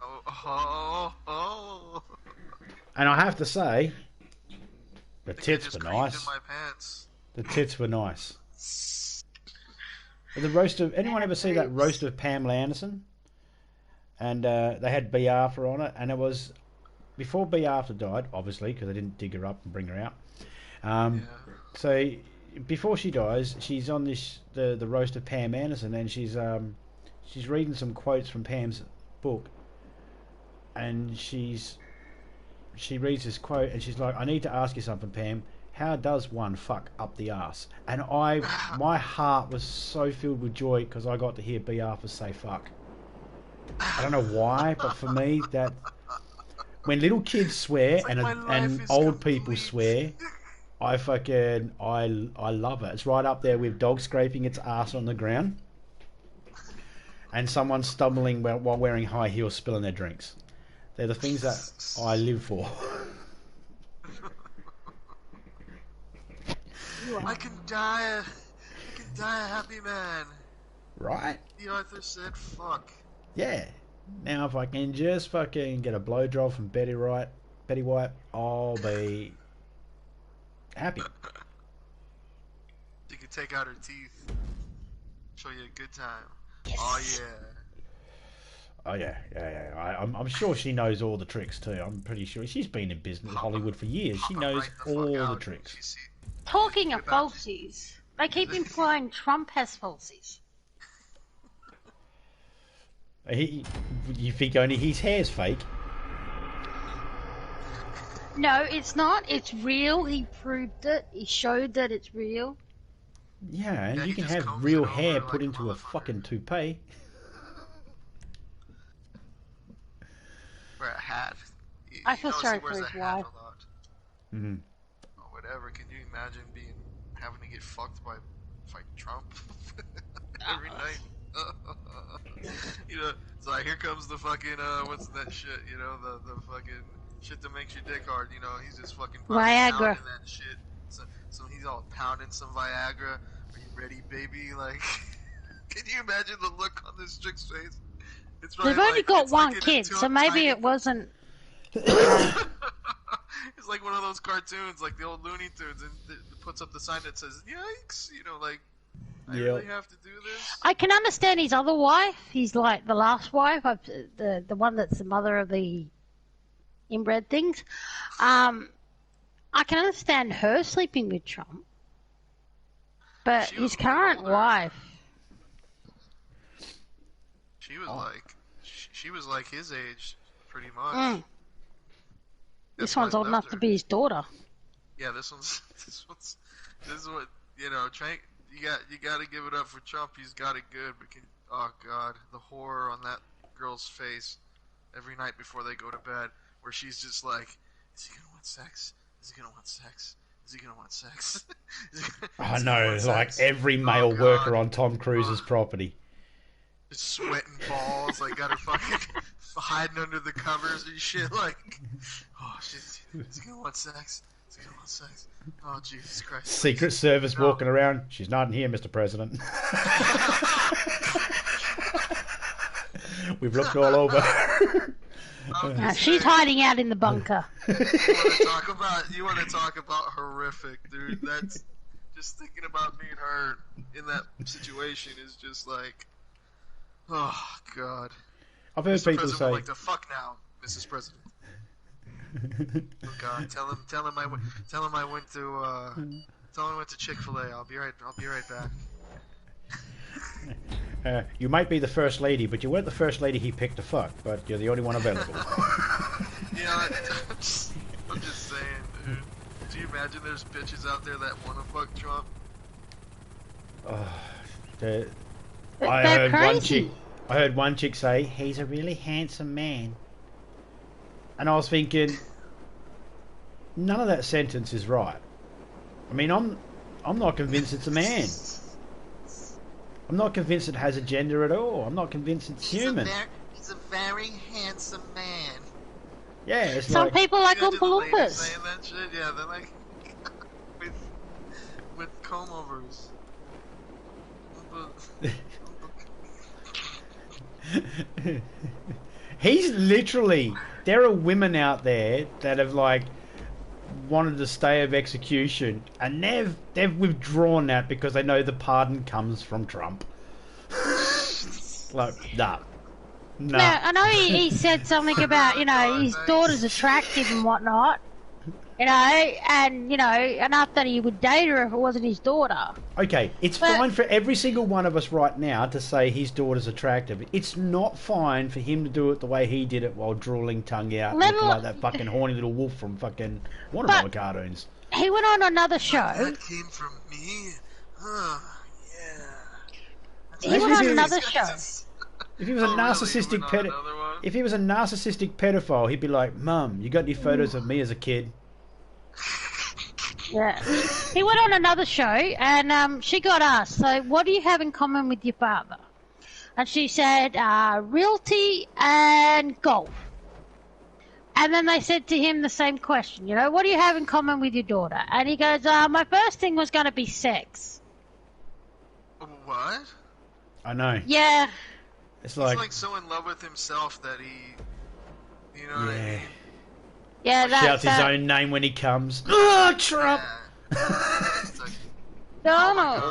Oh. And I have to say, the tits were nice. In my pants. The tits were nice. The roast of anyone ever see that roast of Pamela Anderson? And they had B. Arthur on it, and it was before B. Arthur died, obviously, because they didn't dig her up and bring her out. So before she dies, she's on the roast of Pam Anderson, and she's reading some quotes from Pam's book, and she reads this quote, and she's like, "I need to ask you something, Pam. How does one fuck up the arse?" And my heart was so filled with joy because I got to hear B. Arthur say fuck. I don't know why, but for me, that when little kids swear and old people swear, I love it. It's right up there with dog scraping its ass on the ground and someone stumbling while wearing high heels spilling their drinks. They're the things that I live for. I can die a happy man. Right? The Arthur said fuck. Yeah. Now if I can just fucking get a blowjob from Betty White, I'll be happy. You can take out her teeth. Show you a good time. Yes. Oh yeah. Oh yeah. I'm sure she knows all the tricks too. I'm pretty sure she's been in business Hollywood for years. She knows all the tricks. Talking of falsies, they keep implying Trump has falsies. You think only his hair's fake? No, it's not. It's real. He proved it. He showed that it's real. Yeah, and you can have real hair put into a fucking toupee. Wear a hat. I feel sorry for his wife. Mm-hmm. Or whatever. Can you imagine having to get fucked by Trump every night? You know, it's like here comes the fucking what's that shit? You know, the fucking shit that makes your dick hard. You know, he's just fucking Viagra. That shit. So he's all pounding some Viagra. Are you ready, baby? Like, can you imagine the look on this chick's face? It's They've only got one kid, so maybe it wasn't. It's like one of those cartoons, like the old Looney Tunes, and it puts up the sign that says "Yikes!" You know, like. I really have to do this? I can understand his other wife. He's like the last wife, the one that's the mother of the inbred things. I can understand her sleeping with Trump, but his current wife. She was like his age, pretty much. This one's old enough to be his daughter. Yeah, this is what you know. You got to give it up for Trump. He's got it good, but oh god, the horror on that girl's face every night before they go to bed, where she's just like, "Is he gonna want sex? Is he gonna want sex? Is he gonna want sex?" I know, like every male worker on Tom Cruise's property. Just sweating balls, like got her fucking hiding under the covers and shit. Like, oh, she's gonna want sex. She's gonna want sex. Oh, Jesus Christ! Secret Service walking around. She's not in here, Mr. President. We've looked all over. She's hiding out in the bunker. You want to talk about horrific, dude? That's just thinking about being her in that situation is just like, oh God. I've heard Mr. people President say, would like to fuck now, Mrs. President. Oh God, tell him I went to Chick-fil-A. I'll be right back. you might be the first lady, but you weren't the first lady he picked to fuck, but you're the only one available. Yeah, I'm just saying, dude. Do you imagine there's bitches out there that want to fuck Trump? I heard one chick say, he's a really handsome man. And I was thinking, none of that sentence is right. I mean, I'm not convinced it's a man. I'm not convinced it has a gender at all. I'm not convinced it's human. He's a very handsome man. Yeah, it's Some like... people like Oompa Imagine the ladies Loompas. saying that shit. Yeah, they're like with comb overs. He's literally... There are women out there that have, like, wanted to stay of execution, and they've withdrawn that because they know the pardon comes from Trump. Like, nah. No, I know he said something about, his daughter's attractive and whatnot. And enough that he would date her if it wasn't his daughter. Okay, it's fine for every single one of us right now to say his daughter's attractive. It's not fine for him to do it the way he did it while drooling tongue out, looking like that fucking horny little wolf from fucking watermelon cartoons. He went on another show. That came from me? Yeah. He went on another show. If he was a narcissistic if he was a narcissistic pedophile, he'd be like, Mum, you got any photos of me as a kid? Yeah. He went on another show, and she got asked, so what do you have in common with your father? And she said, realty and golf. And then they said to him the same question, what do you have in common with your daughter? And he goes, my first thing was going to be sex. What? I know. Yeah. It's He's like so in love with himself that he, what I mean? Yeah, shouts his own name when he comes. Oh, Trump! Donald!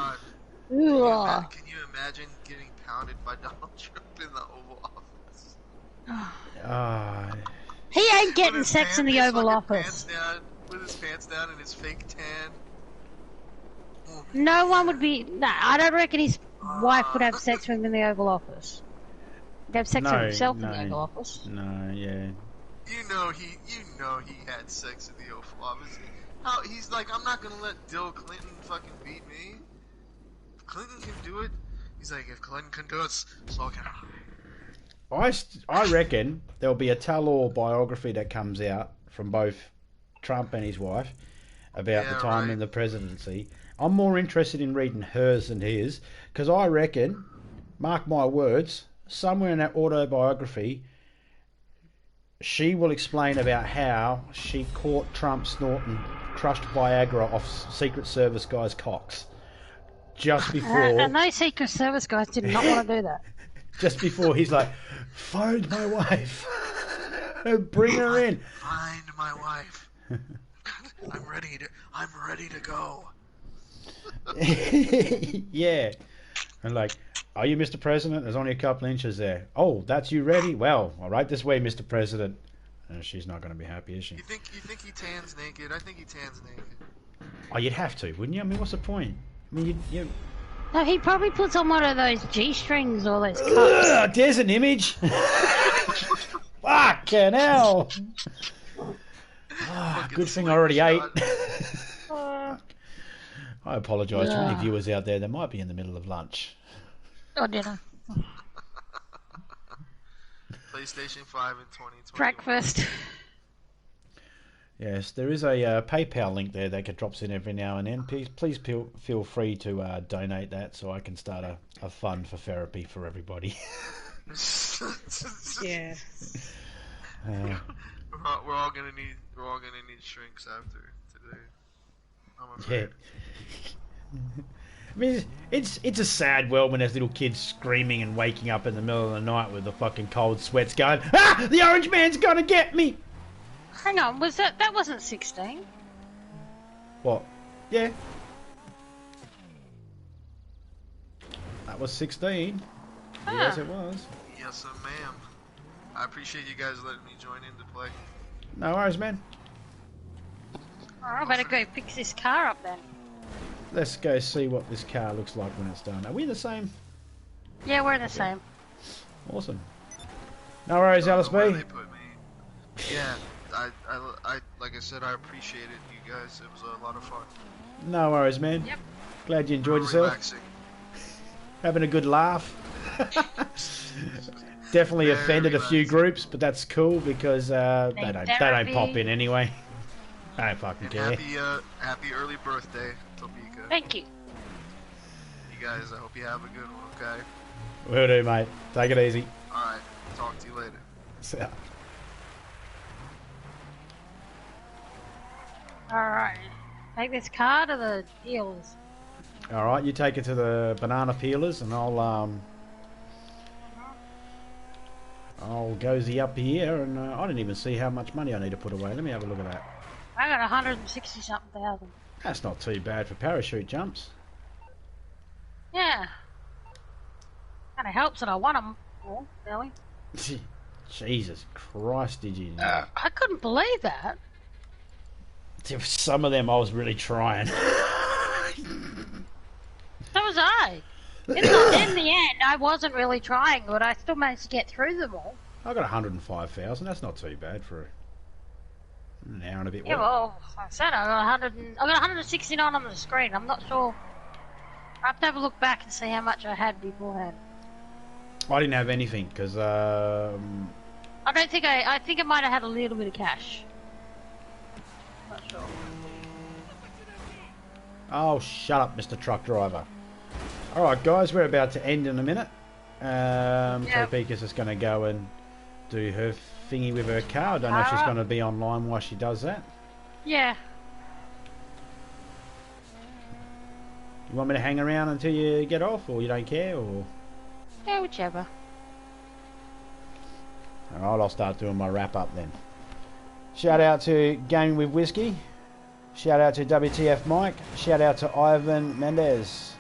Oh can you imagine getting pounded by Donald Trump in the Oval Office? He ain't getting sex in the Oval Office. With his pants down and his fake tan. No one would be... No, I don't reckon his wife would have sex with him in the Oval Office. He'd have sex with himself in the Oval Office. No, yeah. You know he had sex in the Oval Office. He's like, I'm not gonna let Bill Clinton fucking beat me. If Clinton can do it, he's like, if Clinton can do it, so can I. I reckon there'll be a tell-all biography that comes out from both Trump and his wife about the time in the presidency. I'm more interested in reading hers than his, because I reckon, mark my words, somewhere in that autobiography, she will explain about how she caught Trump snorting crushed Viagra off Secret Service guys' cocks. Just before... And those Secret Service guys did not want to do that. Just before he's like, find my wife. Bring her in. Find my wife. I'm ready to go. Yeah. And like, are you Mr. President? There's only a couple inches there. Oh, that's you ready? Well, all right this way, Mr. President. And she's not going to be happy, is she? You think he tans naked? I think he tans naked. Oh, you'd have to, wouldn't you? I mean, what's the point? I mean, you... No, he probably puts on one of those G-strings or those cups. Ugh, there's an image. Fucking hell. Good thing I already ate. I apologise to any viewers out there that might be in the middle of lunch. Or dinner. PlayStation 5 in 2020. Breakfast. Yes, there is a PayPal link there that drops in every now and then. Please feel free to donate that so I can start a fund for therapy for everybody. Yeah. We're all gonna need shrinks after today. I'm Yeah. afraid. I mean, it's a sad world when there's little kids screaming and waking up in the middle of the night with the fucking cold sweats going, "Ah! The orange man's gonna get me!" Hang on, that wasn't 16? What? Yeah. That was 16. Yes, it was. Yes, sir, ma'am. I appreciate you guys letting me join in to play. No worries, man. Alright, I better go fix this car up then. Let's go see what this car looks like when it's done. Are we the same? Yeah, we're the same. Awesome. No worries, Alice B. Where they put me. Yeah, I like I said, I appreciate it, you guys. It was a lot of fun. No worries, man. Yep. Glad you enjoyed yourself. Relaxing. Having a good laugh. Definitely Very offended a few relaxing. groups, but that's cool because they don't therapy. pop in anyway. I don't fucking And care. happy early birthday, Topeka. Thank you. You guys, I hope you have a good one, okay? Will do, mate. Take it easy. Alright, talk to you later. So, Alright. Take this car to the dealers. all right, you take it to the banana peelers, and I'll gozy up here, and I didn't even see how much money I need to put away. Let me have a look at that. I got 160 something thousand. That's not too bad for parachute jumps. Yeah. Kinda helps that I won them all, really. Jesus Christ, did you? I couldn't believe that. Some of them I was really trying. So was I. In the end, I wasn't really trying, but I still managed to get through them all. I got 105,000. That's not too bad for an hour and a bit. Yeah, work. well, like I said, I got 169 on the screen. I'm not sure. I have to have a look back and see how much I had beforehand. I didn't have anything because I think I might have had a little bit of cash. Not sure. oh, shut up, Mr. Truck Driver. All right, guys, we're about to end in a minute. Yep. Topeka's just going to go and do her thingy with her car. I don't know if she's going to be online while she does that. Yeah. You want me to hang around until you get off, or you don't care, or? Yeah, whichever. All right, I'll start doing my wrap up then. Shout out to Gaming with Whiskey. Shout out to WTF Mike. Shout out to Ivan Mendez.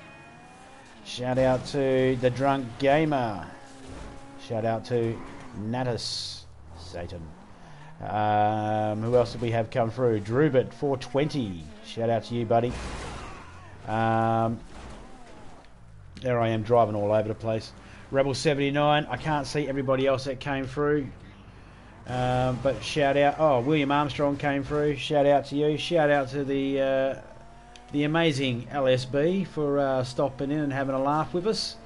Shout out to The Drunk Gamer. Shout out to Natus Satan. Who else did we have come through? Drubit 420. Shout out to you, buddy. There I am driving all over the place. Rebel 79. I can't see everybody else that came through. But shout out. Oh, William Armstrong came through. Shout out to you. Shout out to the amazing LSB for stopping in and having a laugh with us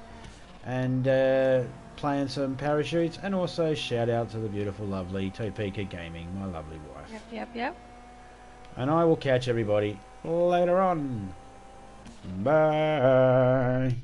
and playing some parachutes. And also shout out to the beautiful, lovely Topeka Gaming, my lovely wife. Yep. And I will catch everybody later on. Bye.